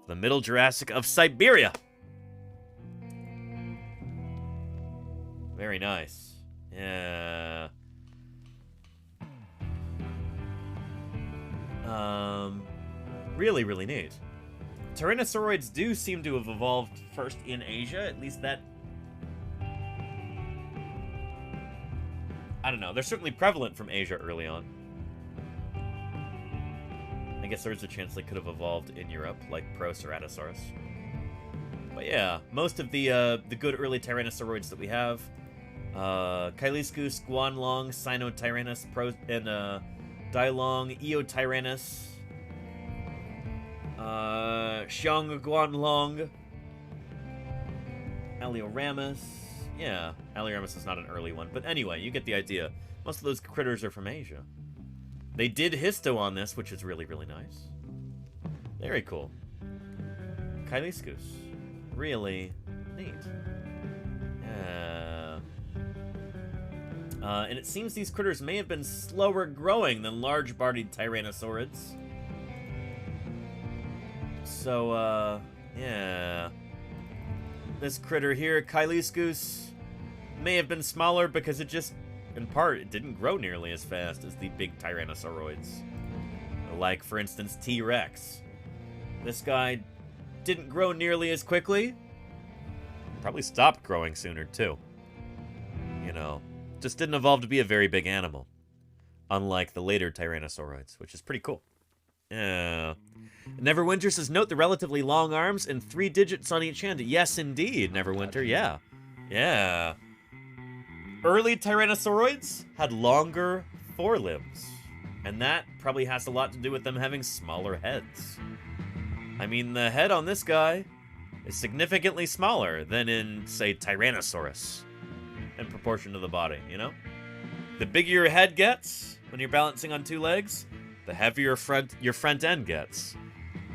the Middle Jurassic of Siberia. Very nice. Yeah. Really neat. Tyrannosauroids do seem to have evolved first in Asia, at least that... I don't know, they're certainly prevalent from Asia early on. I guess there's a chance they could have evolved in Europe, like Proceratosaurus. But yeah, most of the good early Tyrannosauroids that we have, Kileskus, Guanlong, Sinotyrannus, and Dilong, Eotyrannus, Xiong Guanlong, Alioramus. Yeah, Alioramus is not an early one, but anyway, you get the idea. Most of those critters are from Asia. They did histo on this, which is really nice. Very cool. Kileskus. Really neat. And it seems these critters may have been slower growing than large-bodied tyrannosaurids. So, yeah. This critter here, Kileskus, may have been smaller because it just, in part, it didn't grow nearly as fast as the big Tyrannosauroids. Like, for instance, T-Rex. This guy didn't grow nearly as quickly. Probably stopped growing sooner, too. You know, just didn't evolve to be a very big animal. Unlike the later Tyrannosauroids, which is pretty cool. Yeah. Neverwinter says, note the relatively long arms and 3 digits on each hand. Yes, indeed, Neverwinter, yeah. Yeah. Early Tyrannosauroids had longer forelimbs. And that probably has a lot to do with them having smaller heads. I mean, the head on this guy is significantly smaller than in, say, Tyrannosaurus in proportion to the body, you know? The bigger your head gets when you're balancing on 2 legs, the heavier your front end gets.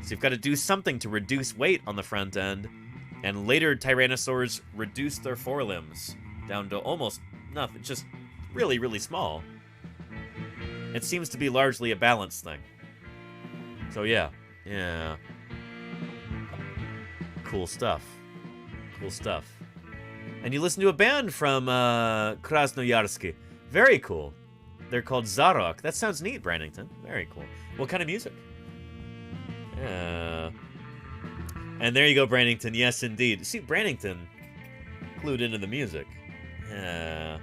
So you've got to do something to reduce weight on the front end, and later Tyrannosaurs reduced their forelimbs down to almost nothing, just really, really small. It seems to be largely a balance thing. So yeah. Cool stuff. Cool stuff. And you listen to a band from Krasnoyarsk. Very cool. They're called Zarok. That sounds neat, Brandington. Very cool. What kind of music? Yeah. And there you go, Brandington. Yes, indeed. See, Brandington clued into the music. Yeah.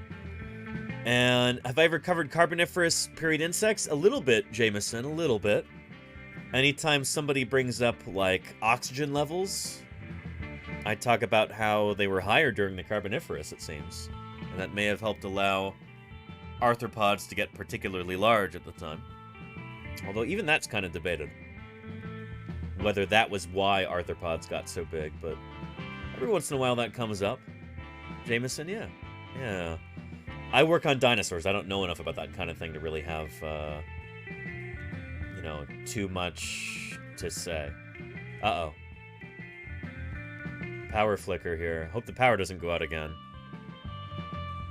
And have I ever covered Carboniferous period insects? A little bit, Jameson, a little bit. Anytime somebody brings up, like, oxygen levels, I talk about how they were higher during the Carboniferous, it seems. And that may have helped allow arthropods to get particularly large at the time. Although even that's kind of debated. Whether that was why arthropods got so big, but every once in a while that comes up. Jameson, yeah. Yeah. I work on dinosaurs. I don't know enough about that kind of thing to really have, you know, too much to say. Uh-oh. Power flicker here. Hope the power doesn't go out again.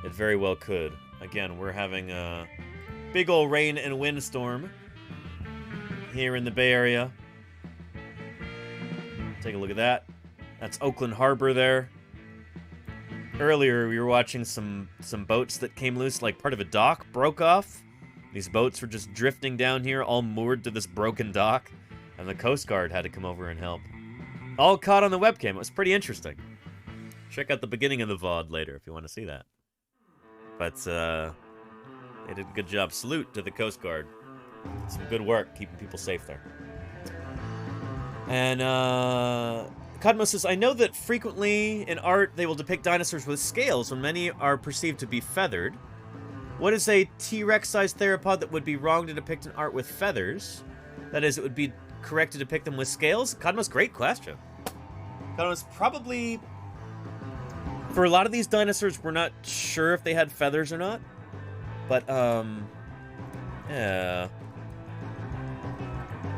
It very well could. Again, we're having a big ol' rain and windstorm here in the Bay Area. Take a look at that. That's Oakland Harbor there. Earlier, we were watching some boats that came loose, like part of a dock broke off. These boats were just drifting down here, all moored to this broken dock, and the Coast Guard had to come over and help. All caught on the webcam. It was pretty interesting. Check out the beginning of the VOD later if you want to see that. But, they did a good job. Salute to the Coast Guard. Some good work keeping people safe there. And, Cosmos says, I know that frequently in art they will depict dinosaurs with scales when many are perceived to be feathered. What is a T-Rex-sized theropod that would be wrong to depict in art with feathers? That is, it would be correct to depict them with scales? Cosmos, great question. Cosmos, probably... For a lot of these dinosaurs, we're not sure if they had feathers or not. But, yeah.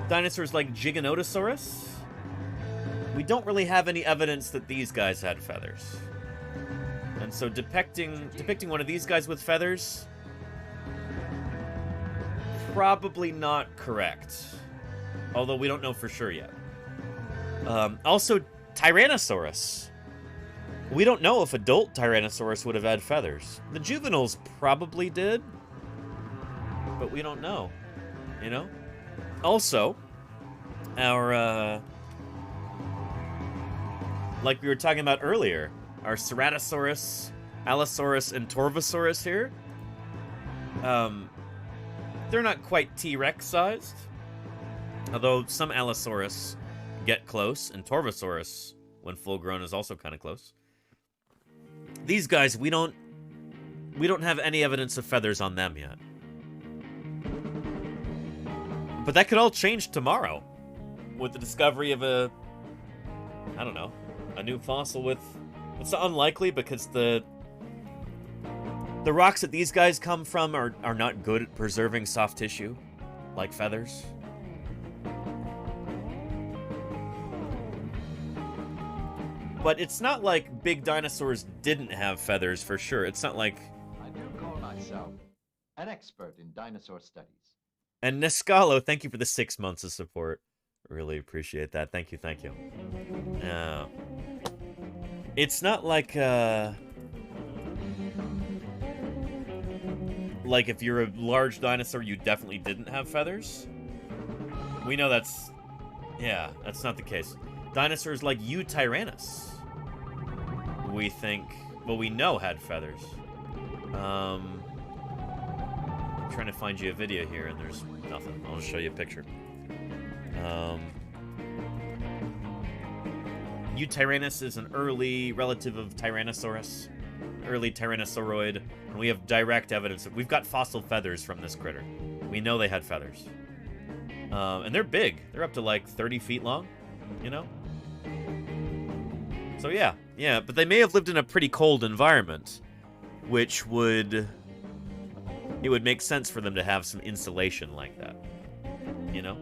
Dinosaurs like Giganotosaurus. We don't really have any evidence that these guys had feathers. And so depicting one of these guys with feathers, probably not correct. Although we don't know for sure yet. Also, Tyrannosaurus. We don't know if adult Tyrannosaurus would have had feathers. The juveniles probably did, but we don't know, you know? Also, our, like we were talking about earlier, our Ceratosaurus, Allosaurus, and Torvosaurus here, they're not quite T-Rex sized, although some Allosaurus get close, and Torvosaurus, when full grown, is also kind of close. These guys, we don't have any evidence of feathers on them yet. But that could all change tomorrow with the discovery of a new fossil with... It's unlikely because the rocks that these guys come from are not good at preserving soft tissue, like feathers. But it's not like big dinosaurs didn't have feathers for sure. It's not like... I do call myself an expert in dinosaur studies. And Nescalo, thank you for the 6 months of support. Really appreciate that. Thank you, thank you. It's not like if you're a large dinosaur, you definitely didn't have feathers. We know that's... Yeah, that's not the case. Dinosaurs like Eutyrannus, we think... Well, we know had feathers. I'm trying to find you a video here, and there's nothing. I'll show you a picture. Eutyrannus is an early relative of Tyrannosaurus, early Tyrannosauroid, and we have direct evidence that we've got fossil feathers from this critter. We know they had feathers. And they're big. They're up to like 30 feet long, you know? So yeah, but they may have lived in a pretty cold environment, which would... It would make sense for them to have some insulation like that, you know?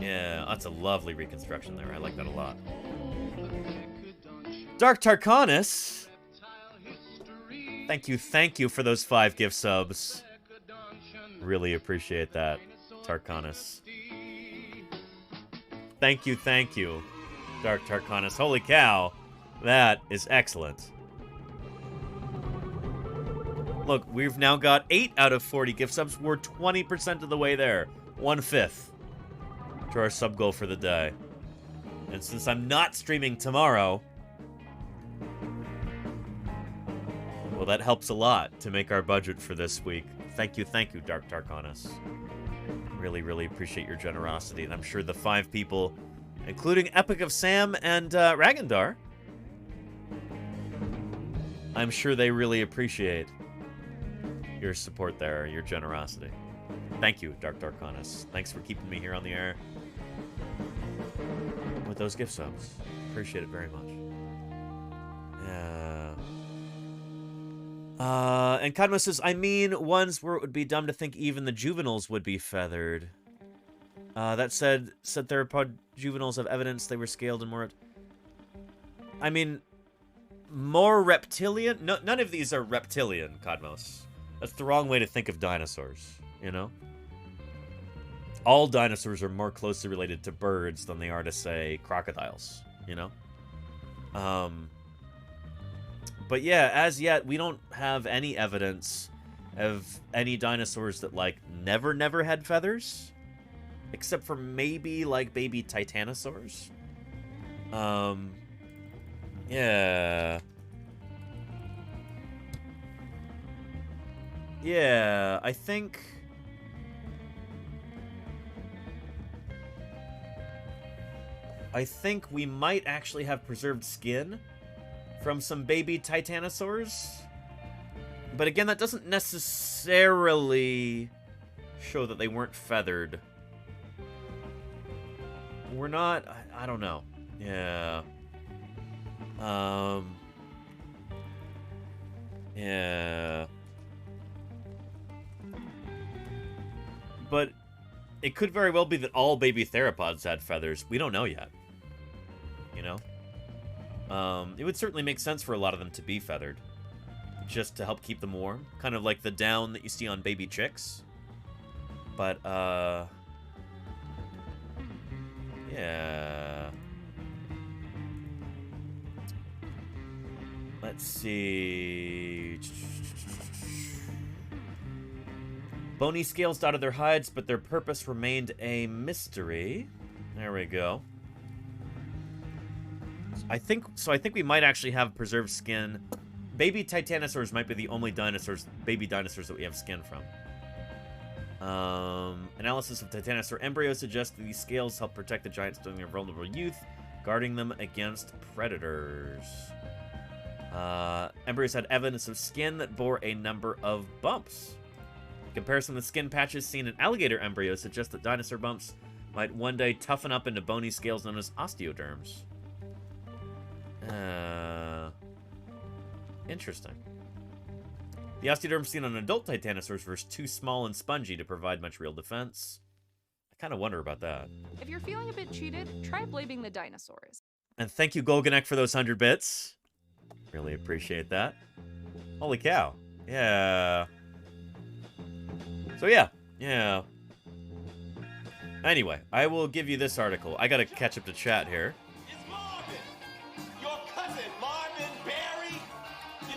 Yeah, that's a lovely reconstruction there. I like that a lot. Dark Tarkanus, thank you for those 5 gift subs. Really appreciate that, Tarkanus. Thank you, Dark Tarkanus. Holy cow, that is excellent. Look, we've now got 8 out of 40 gift subs. We're 20% of the way there. 1/5 to our sub goal for the day. And since I'm not streaming tomorrow, well, that helps a lot to make our budget for this week. Thank you, Dark Tarkanus. Really, really appreciate your generosity. And I'm sure the 5 people, including Epic of Sam and Ragandar, I'm sure they really appreciate your support there, your generosity. Thank you, Dark Tarkanus. Thanks for keeping me here on the air with those gift subs. Appreciate it very much. And Kadmo says, I mean, ones where it would be dumb to think even the juveniles would be feathered. That said theropod juveniles have evidence they were scaled and more... I mean, more reptilian? No, none of these are reptilian, Kadmos. That's the wrong way to think of dinosaurs, you know? All dinosaurs are more closely related to birds than they are to, say, crocodiles, you know? But yeah, as yet, we don't have any evidence of any dinosaurs that, like, never had feathers. Except for maybe, like, baby titanosaurs. Yeah. Yeah, I think... we might actually have preserved skin from some baby titanosaurs. But again, that doesn't necessarily show that they weren't feathered. We're not... I don't know. Yeah. Yeah. But it could very well be that all baby theropods had feathers. We don't know yet. You know? It would certainly make sense for a lot of them to be feathered. Just to help keep them warm. Kind of like the down that you see on baby chicks. But, yeah. Let's see. Bony scales dotted their hides, but their purpose remained a mystery. There we go. I think we might actually have preserved skin. Baby titanosaurs might be the only baby dinosaurs that we have skin from. Analysis of titanosaur embryos suggests that these scales help protect the giants during their vulnerable youth, guarding them against predators. Embryos had evidence of skin that bore a number of bumps. Comparison with skin patches seen in alligator embryos suggests that dinosaur bumps might one day toughen up into bony scales known as osteoderms. Interesting. The osteoderms seen on adult titanosaurs were too small and spongy to provide much real defense. I kind of wonder about that. If you're feeling a bit cheated, try blaming the dinosaurs. And thank you, Golganek, for those 100 bits. Really appreciate that. Holy cow. Yeah. So yeah. Anyway, I will give you this article. I gotta catch up to chat here. Your cousin, Marvin Berry.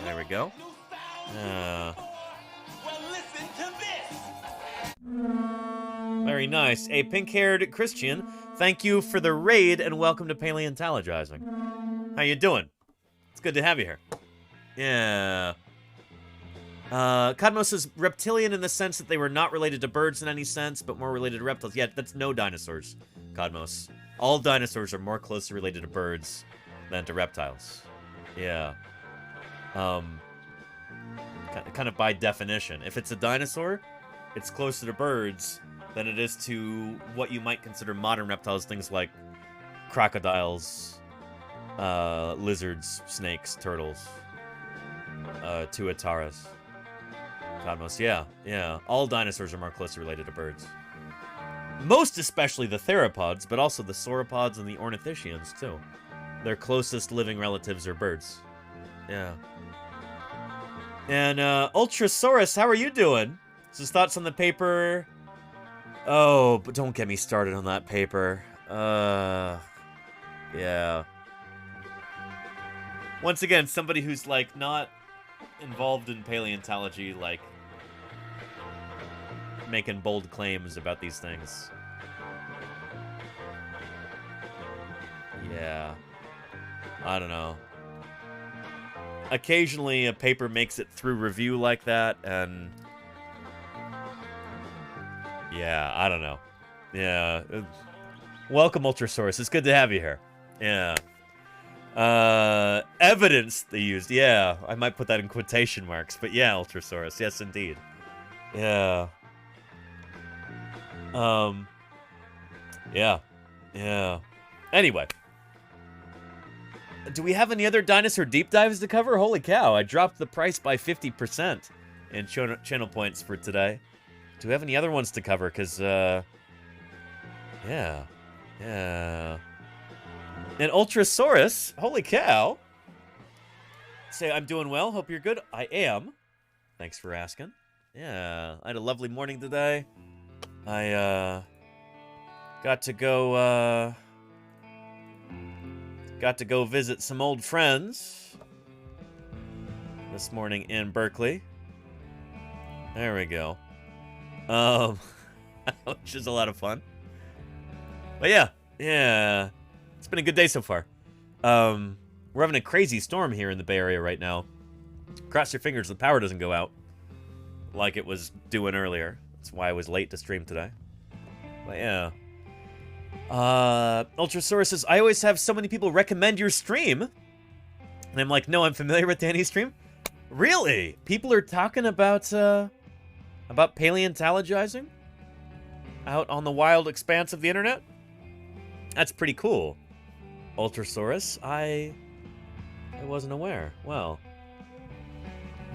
There we go. Well, listen to this. Very nice. A pink-haired Christian, thank you for the raid and welcome to Paleontologizing. How you doing? It's good to have you here. Yeah. Cadmos is reptilian in the sense that they were not related to birds in any sense, but more related to reptiles. Yeah, that's no dinosaurs, Cadmos. All dinosaurs are more closely related to birds than to reptiles. Yeah. Kind of by definition. If it's a dinosaur, it's closer to birds than it is to what you might consider modern reptiles, things like crocodiles, lizards, snakes, turtles, tuataras. Cosmos, yeah. All dinosaurs are more closely related to birds. Most especially the theropods, but also the sauropods and the ornithischians, too. Their closest living relatives are birds. Yeah. And, Ultrasaurus, how are you doing? His thoughts on the paper... Oh, but don't get me started on that paper. Yeah. Once again, somebody who's, like, not involved in paleontology, like, making bold claims about these things. Yeah. I don't know. Occasionally, a paper makes it through review like that, and... Yeah, I don't know. Yeah. Welcome, Ultrasaurus. It's good to have you here. Yeah. Evidence they used. Yeah, I might put that in quotation marks, but yeah, Ultrasaurus. Yes, indeed. Yeah. Yeah. Anyway. Do we have any other dinosaur deep dives to cover? Holy cow, I dropped the price by 50% in channel points for today. Do we have any other ones to cover? Because, yeah. And Ultrasaurus, holy cow. Say, I'm doing well, hope you're good. I am. Thanks for asking. Yeah, I had a lovely morning today. I, got to go visit some old friends this morning in Berkeley. There we go. Which is a lot of fun. But yeah. It's been a good day so far. We're having a crazy storm here in the Bay Area right now. Cross your fingers the power doesn't go out like it was doing earlier. That's why I was late to stream today. But yeah. Ultrasaurus says, I always have so many people recommend your stream. And I'm like, no, I'm familiar with Danny's stream. Really? People are talking about paleontologizing out on the wild expanse of the internet? That's pretty cool. Ultrasaurus, I wasn't aware. Well,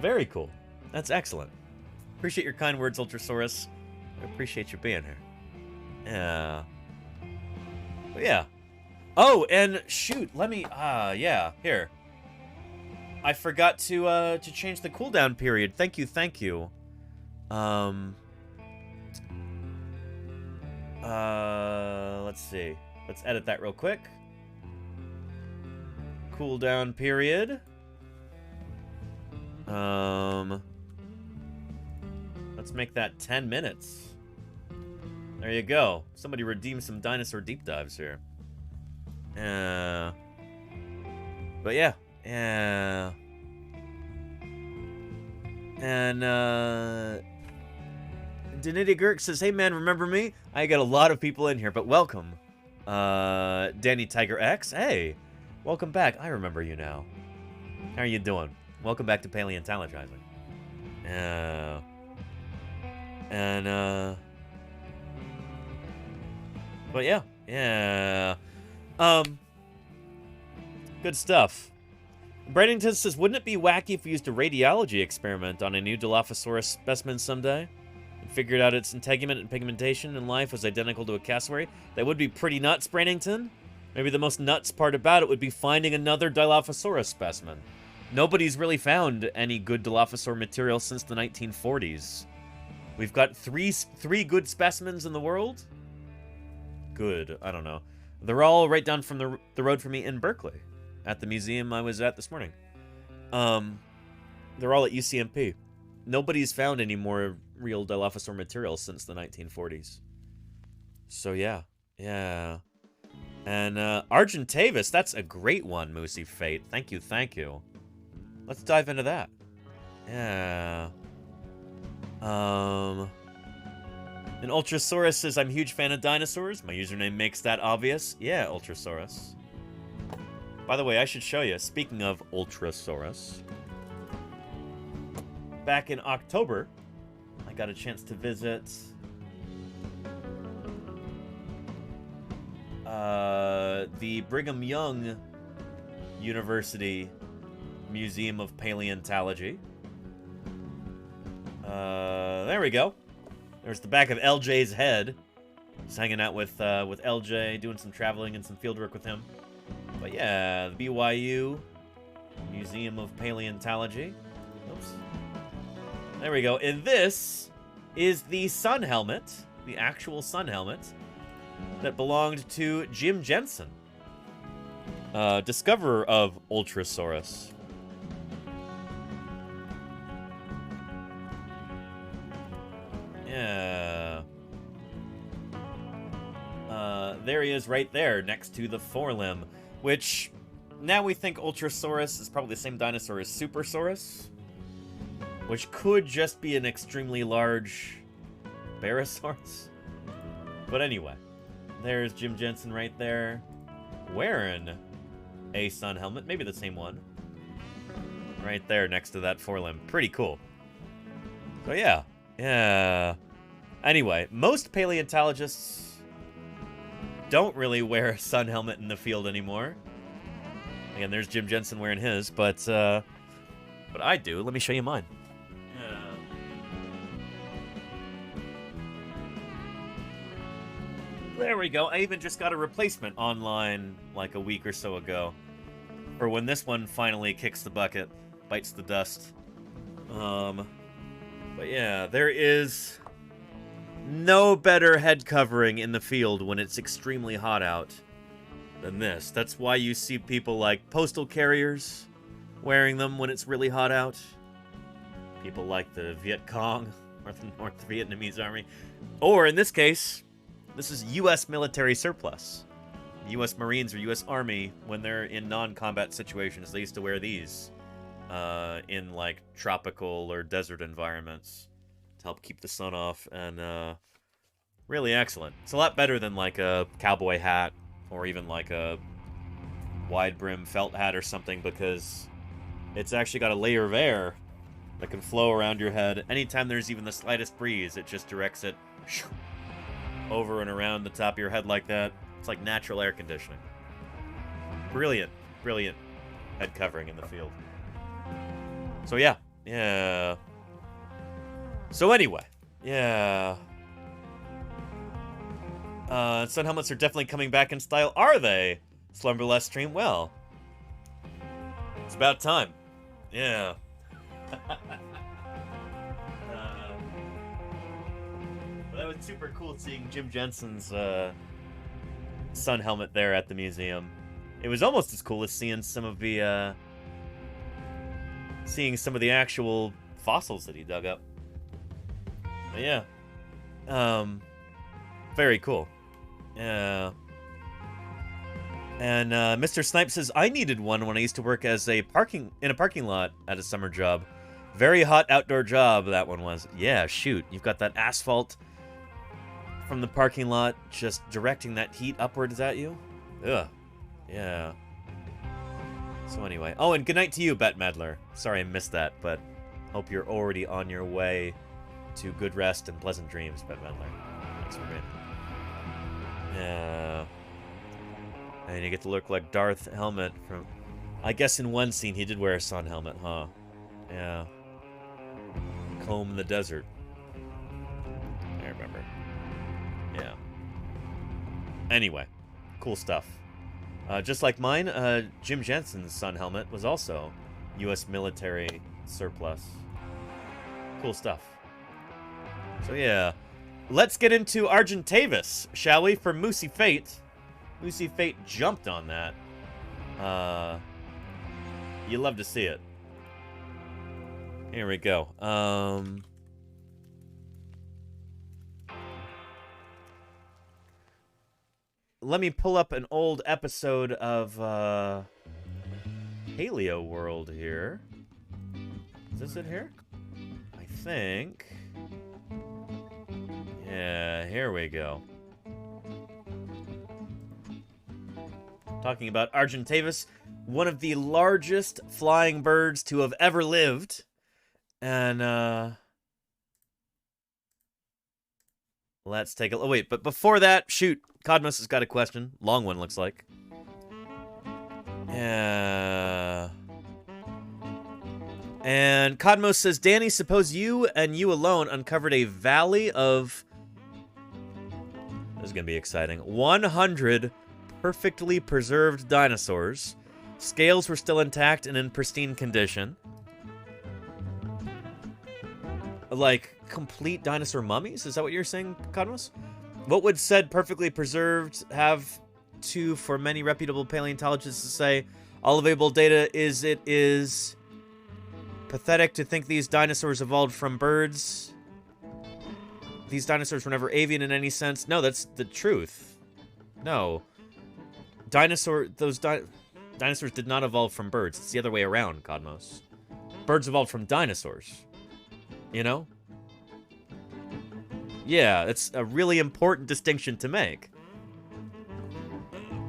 very cool. That's excellent. Appreciate your kind words, Ultrasaurus. I appreciate you being here. Yeah. But yeah. Oh, and shoot, let me, yeah, here. I forgot to change the cooldown period. Thank you. Let's see. Let's edit that real quick. Cooldown period. Let's make that 10 minutes. There you go. Somebody redeemed some dinosaur deep dives here. But yeah. And, Denity Girk says, hey man, remember me? I got a lot of people in here, but welcome. Danny Tiger X, hey. Welcome back. I remember you now. How are you doing? Welcome back to Paleontologizing. But yeah. Good stuff. Bradenton says, wouldn't it be wacky if we used a radiology experiment on a new Dilophosaurus specimen someday? And figured out its integument and pigmentation in life was identical to a cassowary? That would be pretty nuts, Bradenton. Maybe the most nuts part about it would be finding another Dilophosaurus specimen. Nobody's really found any good Dilophosaur material since the 1940s. We've got three good specimens in the world, good. I don't know. They're all right down from the road from me in Berkeley, at the museum I was at this morning. They're all at UCMP. Nobody's found any more real Dilophosaur material since the 1940s. So yeah. Yeah. And Argentavis, that's a great one, Moosey Fate. Thank you, thank you. Let's dive into that. Yeah. And Ultrasaurus says, I'm a huge fan of dinosaurs. My username makes that obvious. Yeah, Ultrasaurus. By the way, I should show you, speaking of Ultrasaurus, back in October, I got a chance to visit the Brigham Young University Museum of Paleontology. There we go. There's the back of LJ's head. Just hanging out with LJ, doing some traveling and some field work with him. But yeah, the BYU Museum of Paleontology. Oops. There we go. And this is the sun helmet, the actual sun helmet, that belonged to Jim Jensen, discoverer of Ultrasaurus. Yeah. There he is right there, next to the forelimb, which now we think Ultrasaurus is probably the same dinosaur as Supersaurus, which could just be an extremely large Barosaurus. But anyway, there's Jim Jensen right there, wearing a sun helmet, maybe the same one, right there next to that forelimb. Pretty cool. So yeah. Yeah. Anyway, most paleontologists don't really wear a sun helmet in the field anymore. Again, there's Jim Jensen wearing his, but I do. Let me show you mine. There we go. I even just got a replacement online like a week or so ago, for when this one finally kicks the bucket, bites the dust. But yeah, there is no better head covering in the field when it's extremely hot out than this. That's why you see people like postal carriers wearing them when it's really hot out. People like the Viet Cong, or the North Vietnamese Army. Or in this case, this is U.S. military surplus. U.S. Marines or U.S. Army, when they're in non-combat situations, they used to wear these in like tropical or desert environments to help keep the sun off, and really excellent. It's a lot better than like a cowboy hat or even like a wide brim felt hat or something, because it's actually got a layer of air that can flow around your head. Anytime there's even the slightest breeze, it just directs it over and around the top of your head like that. It's like natural air conditioning. Brilliant, brilliant head covering in the field. So yeah, yeah. So anyway, yeah. Sun helmets are definitely coming back in style. Are they? Slumberless stream? Well, it's about time. Yeah. That was super cool seeing Jim Jensen's sun helmet there at the museum. It was almost as cool as seeing some of the actual fossils that he dug up. But yeah. Very cool. Yeah. And Mr. Snipe says, I needed one when I used to work as in a parking lot at a summer job. Very hot outdoor job that one was. Yeah, shoot. You've got that asphalt from the parking lot just directing that heat upwards at you. Ugh. Yeah. So anyway. Oh, and good night to you, Bet Meddler. Sorry I missed that, but hope you're already on your way to good rest and pleasant dreams, Bet Meddler. Thanks for being. Yeah. And you get to look like Darth Helmet from... I guess in one scene he did wear a sun helmet, huh? Yeah. Comb in the desert. I remember. Yeah. Anyway. Cool stuff. Just like mine, Jim Jensen's sun helmet was also U.S. military surplus. Cool stuff. So yeah. let's get into Argentavis, shall we? For Moosey Fate. Moosey Fate jumped on that. You love to see it. Here we go. Let me pull up an old episode of Paleo World here. Is this it here? I think. Yeah, here we go. Talking about Argentavis, one of the largest flying birds to have ever lived. And, let's take a look. Oh, wait, but before that, shoot. Cosmos has got a question. Long one, looks like. Yeah. And Cosmos says, Danny, suppose you and you alone uncovered a valley of... This is going to be exciting. 100 perfectly preserved dinosaurs. Scales were still intact and in pristine condition. Like, complete dinosaur mummies? Is that what you're saying, Cosmos? What would said perfectly preserved have to, for many reputable paleontologists to say, all available data is it is pathetic to think these dinosaurs evolved from birds. These dinosaurs were never avian in any sense. No, that's the truth. No. Dinosaurs did not evolve from birds. It's the other way around, Cosmos. Birds evolved from dinosaurs. You know? Yeah, it's a really important distinction to make.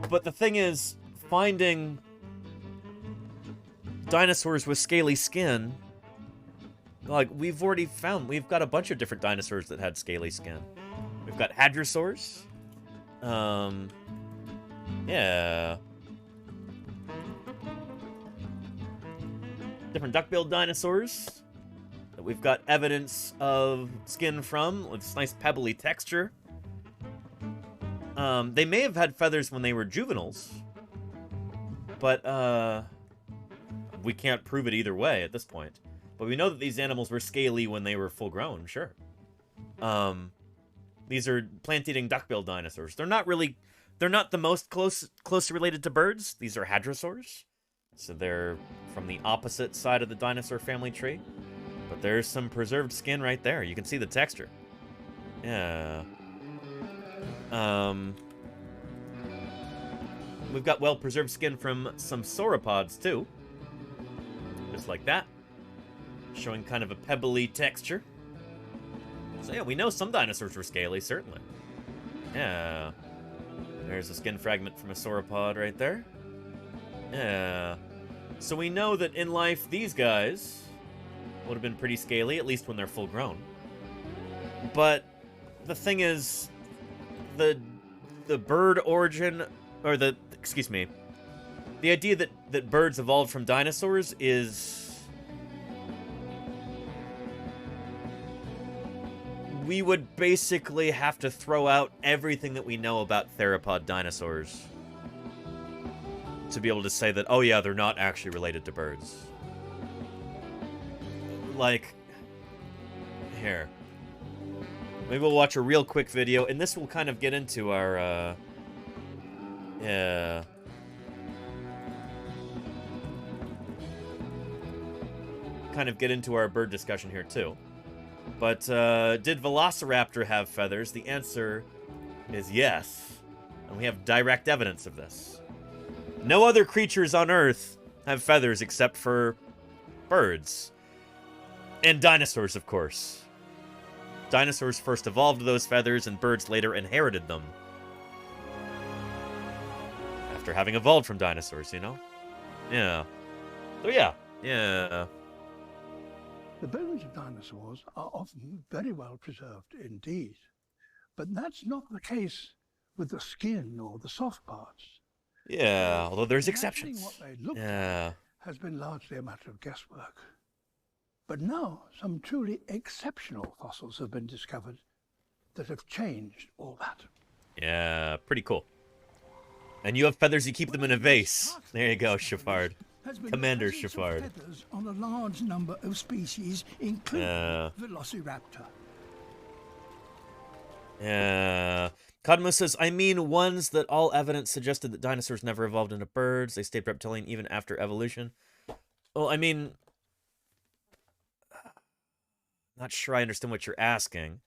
But the thing is, finding dinosaurs with scaly skin, like, we've got a bunch of different dinosaurs that had scaly skin. We've got hadrosaurs. Yeah. Different duck-billed dinosaurs that we've got evidence of skin from with this nice pebbly texture. They may have had feathers when they were juveniles, but we can't prove it either way at this point. But we know that these animals were scaly when they were full-grown, sure. These are plant-eating duck-billed dinosaurs. They're not the most closely related to birds. These are hadrosaurs. So they're from the opposite side of the dinosaur family tree. But there's some preserved skin right there. You can see the texture. Yeah. We've got well-preserved skin from some sauropods, too. Just like that. Showing kind of a pebbly texture. So yeah, we know some dinosaurs were scaly, certainly. Yeah. There's a skin fragment from a sauropod right there. Yeah. So we know that in life, these guys would have been pretty scaly, at least when they're full grown. But the thing is, the bird origin, or the idea that birds evolved from dinosaurs is... We would basically have to throw out everything that we know about theropod dinosaurs to be able to say that, oh yeah, they're not actually related to birds. Like, here. Maybe we'll watch a real quick video, and this will kind of get into our, yeah. Kind of get into our bird discussion here, too. But, did Velociraptor have feathers? The answer is yes. And we have direct evidence of this. No other creatures on Earth have feathers except for birds. And dinosaurs, of course. Dinosaurs first evolved those feathers, and birds later inherited them. After having evolved from dinosaurs, you know? Yeah. So, yeah. Yeah. The bones of dinosaurs are often very well preserved indeed. But that's not the case with the skin or the soft parts. Yeah, although there's exceptions. What they look like has been largely a matter of guesswork. But now some truly exceptional fossils have been discovered that have changed all that. Yeah, pretty cool. And you have feathers, you keep them in a vase. There you go, Shafard. Commander Shafard. Feathers on a large number of species, including Velociraptor. Yeah. Codmo says, I mean ones that all evidence suggested that dinosaurs never evolved into birds. They stayed reptilian even after evolution. Well, I mean, not sure I understand what you're asking.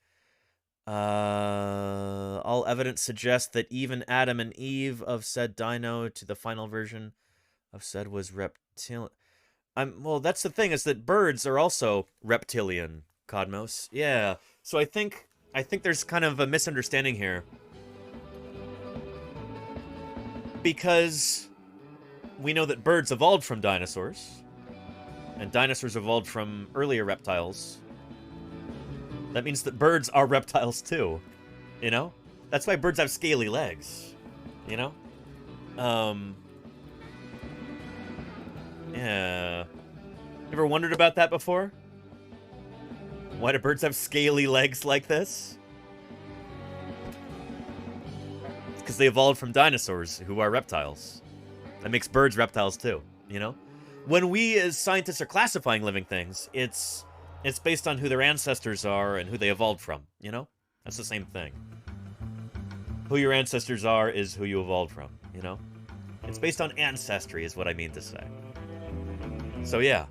All evidence suggests that even Adam and Eve of said dino to the final version of said was reptilian. Well, that's the thing, is that birds are also reptilian, Codmos. Yeah. So I think there's kind of a misunderstanding here. Because we know that birds evolved from dinosaurs, and dinosaurs evolved from earlier reptiles. That means that birds are reptiles too, you know? That's why birds have scaly legs, you know? Yeah. Ever wondered about that before? Why do birds have scaly legs like this? Because they evolved from dinosaurs, who are reptiles. That makes birds reptiles too, you know? When we as scientists are classifying living things, it's based on who their ancestors are and who they evolved from, you know? That's the same thing. Who your ancestors are is who you evolved from, you know? It's based on ancestry is what I mean to say. So yeah.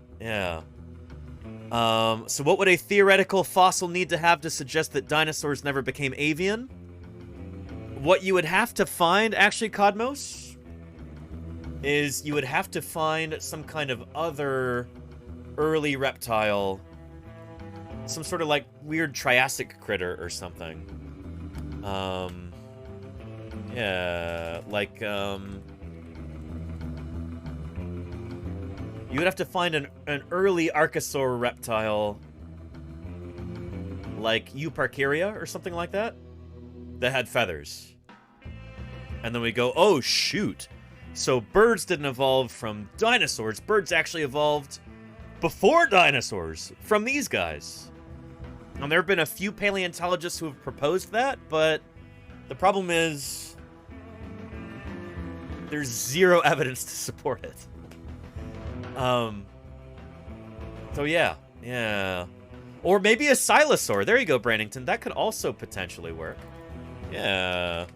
So what would a theoretical fossil need to have to suggest that dinosaurs never became avian? What you would have to find, actually, Codmos, is you would have to find some kind of other early reptile, some sort of like weird Triassic critter or something. Yeah, like, you would have to find an early archosaur reptile, like Euparkeria or something like that, that had feathers. And then we go, oh shoot, so birds didn't evolve from dinosaurs. Birds actually evolved before dinosaurs from these guys. And there have been a few paleontologists who have proposed that, but the problem is there's zero evidence to support it. So yeah. Or maybe a silosaur. There you go, Brandington. That could also potentially work. Yeah.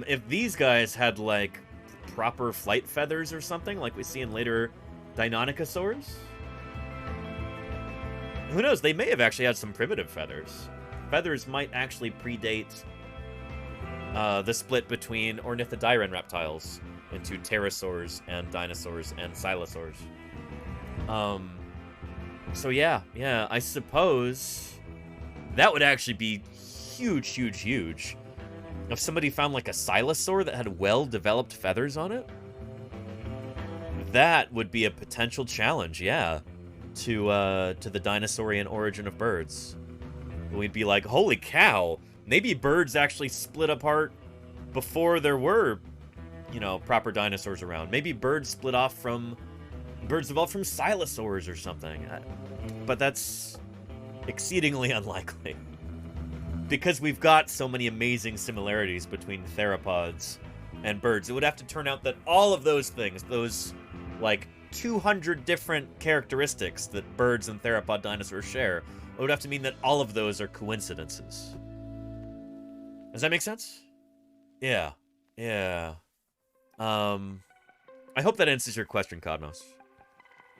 If these guys had, like, proper flight feathers or something, like we see in later Deinonychosaurs, who knows? They may have actually had some primitive feathers. Feathers might actually predate the split between ornithodyrene reptiles into pterosaurs and dinosaurs and silosaurs. So yeah, I suppose that would actually be huge. If somebody found like a silosaur that had well-developed feathers on it, that would be a potential challenge, yeah, to the dinosaurian origin of birds. We'd be like, holy cow, maybe birds actually split apart before there were, you know, proper dinosaurs around. Maybe birds evolved from silosaurs or something. But that's exceedingly unlikely. Because we've got so many amazing similarities between theropods and birds, it would have to turn out that all of those things, those, like, 200 different characteristics that birds and theropod dinosaurs share, it would have to mean that all of those are coincidences. Does that make sense? Yeah. I hope that answers your question, Codmos.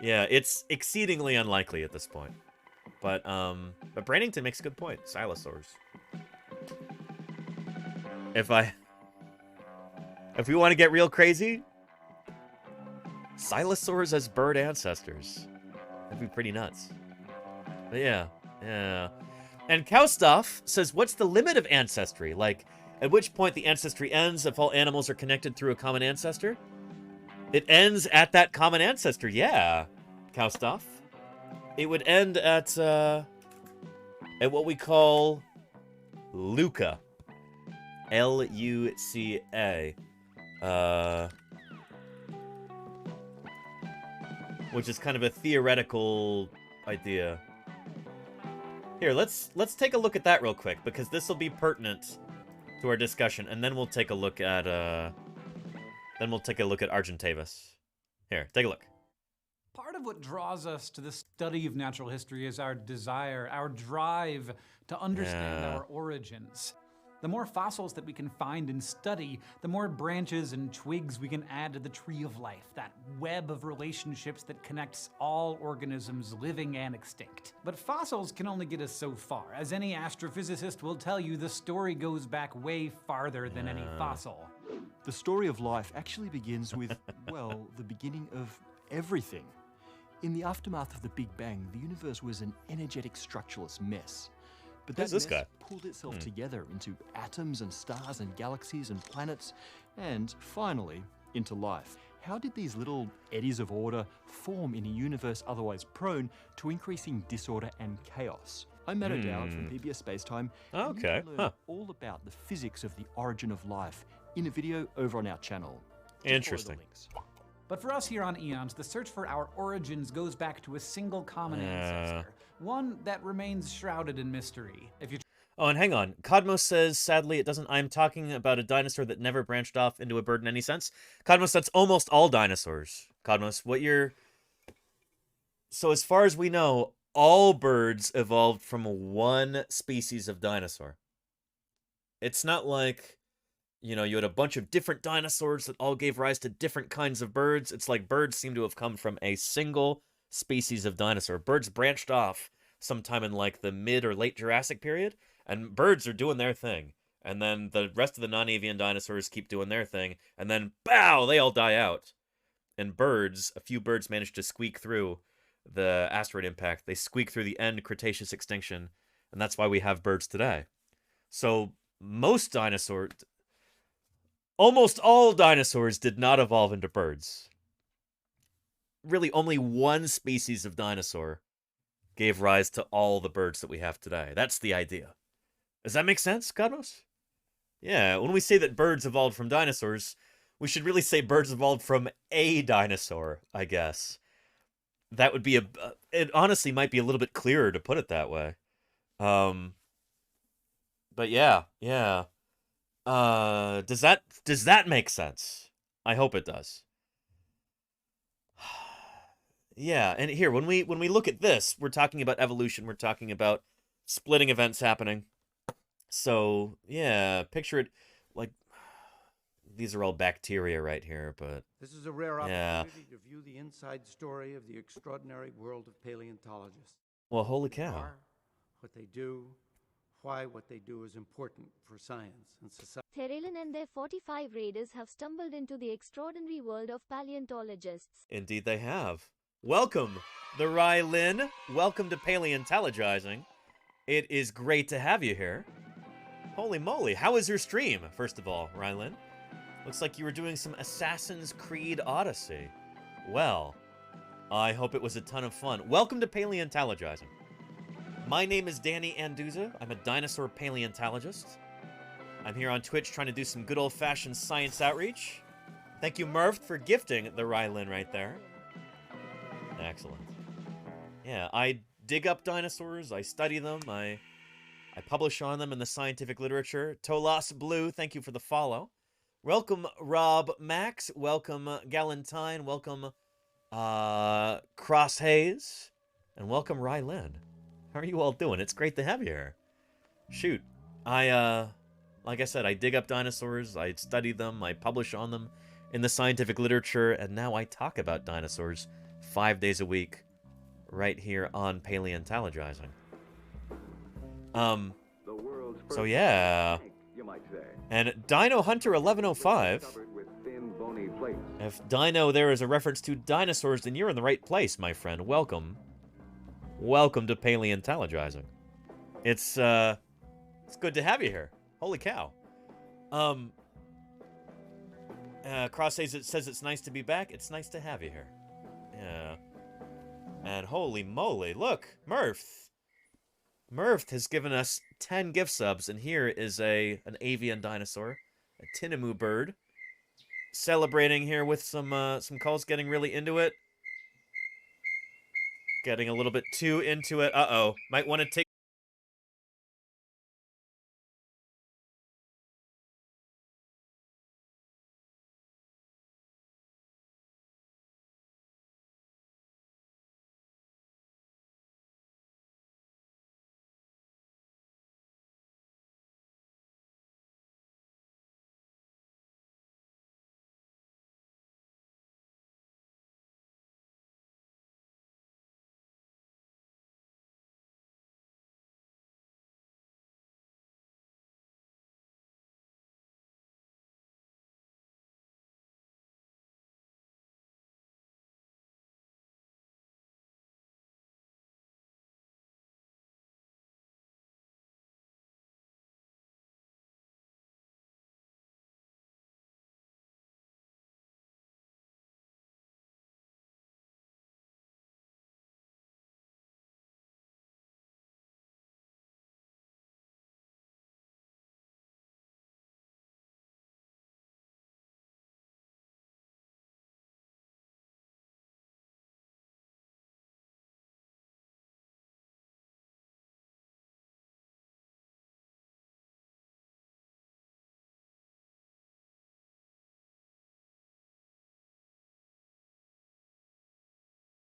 Yeah, it's exceedingly unlikely at this point. But Brandington makes a good point. Silosaurs. If we want to get real crazy, silosaurs as bird ancestors. That'd be pretty nuts. But yeah. And Cowstuff says, what's the limit of ancestry? Like, at which point the ancestry ends if all animals are connected through a common ancestor? It ends at that common ancestor, yeah, Cowstuff. It would end at what we call Luca. L-U-C-A. Which is kind of a theoretical idea. Here, let's take a look at that real quick, because this will be pertinent to our discussion, and then we'll take a look at Argentavis. Here, take a look. Part of what draws us to the study of natural history is our desire, our drive to understand our origins. The more fossils that we can find and study, the more branches and twigs we can add to the tree of life, that web of relationships that connects all organisms living and extinct. But fossils can only get us so far. As any astrophysicist will tell you, the story goes back way farther than any fossil. The story of life actually begins with, well, the beginning of everything. In the aftermath of the Big Bang, the universe was an energetic structureless mess. But that mess pulled itself together into atoms and stars and galaxies and planets, and finally, into life. How did these little eddies of order form in a universe otherwise prone to increasing disorder and chaos? I'm Matt O'Dowd from PBS Spacetime, and you can learn all about the physics of the origin of life in a video over on our channel. Interesting. But for us here on Eons, the search for our origins goes back to a single common ancestor, one that remains shrouded in mystery. Oh, and hang on. Cosmos says, sadly, it doesn't. I'm talking about a dinosaur that never branched off into a bird in any sense. Cosmos, that's almost all dinosaurs. Cosmos, what you're... So as far as we know, all birds evolved from one species of dinosaur. It's not like, you know, you had a bunch of different dinosaurs that all gave rise to different kinds of birds. It's like birds seem to have come from a single species of dinosaur. Birds branched off sometime in like the mid or late Jurassic period, and birds are doing their thing. And then the rest of the non-avian dinosaurs keep doing their thing, and then, bow, they all die out. And birds, a few birds managed to squeak through the asteroid impact. They squeak through the end Cretaceous extinction, and that's why we have birds today. So almost all dinosaurs did not evolve into birds. Really, only one species of dinosaur gave rise to all the birds that we have today. That's the idea. Does that make sense, Cosmos? Yeah, when we say that birds evolved from dinosaurs, we should really say birds evolved from a dinosaur, I guess. That would be it honestly might be a little bit clearer to put it that way. But yeah. Does that make sense? I hope it does. Yeah, and here, when we look at this, we're talking about evolution, we're talking about splitting events happening. So, yeah, picture it like these are all bacteria right here, but this is a rare opportunity to view the inside story of the extraordinary world of paleontologists. Well, holy cow. What they do, why what they do is important for science and society. Therelin and their 45 raiders have stumbled into the extraordinary world of paleontologists. Indeed they have. Welcome, the Rylin. Welcome to Paleontologizing. It is great to have you here. Holy moly, how was your stream, first of all, Rylin? Looks like you were doing some Assassin's Creed Odyssey. Well, I hope it was a ton of fun. Welcome to Paleontologizing. My name is Danny Anduza. I'm a dinosaur paleontologist. I'm here on Twitch trying to do some good old-fashioned science outreach. Thank you, Murph, for gifting the Rylin right there. Excellent. Yeah, I dig up dinosaurs, I study them, I publish on them in the scientific literature. Tolas Blue, thank you for the follow. Welcome, Rob Max. Welcome, Galentine. Welcome, Cross Hayes. And welcome, Rylin. How are you all doing? It's great to have you here. Shoot. Like I said, I dig up dinosaurs, I study them, I publish on them in the scientific literature, and now I talk about dinosaurs 5 days a week right here on Paleontologizing. So yeah. You might say. And Dino Hunter 1105. If Dino there is a reference to dinosaurs, then you're in the right place, my friend. Welcome. Welcome to Paleontologizing. It's good to have you here. Holy cow. Cross says it's nice to be back. It's nice to have you here. Yeah. And holy moly, look, Murph has given us 10 gift subs, and here is an avian dinosaur, a tinamou bird, celebrating here with some calls, getting really into it. Getting a little bit too into it. Uh-oh. Might want to take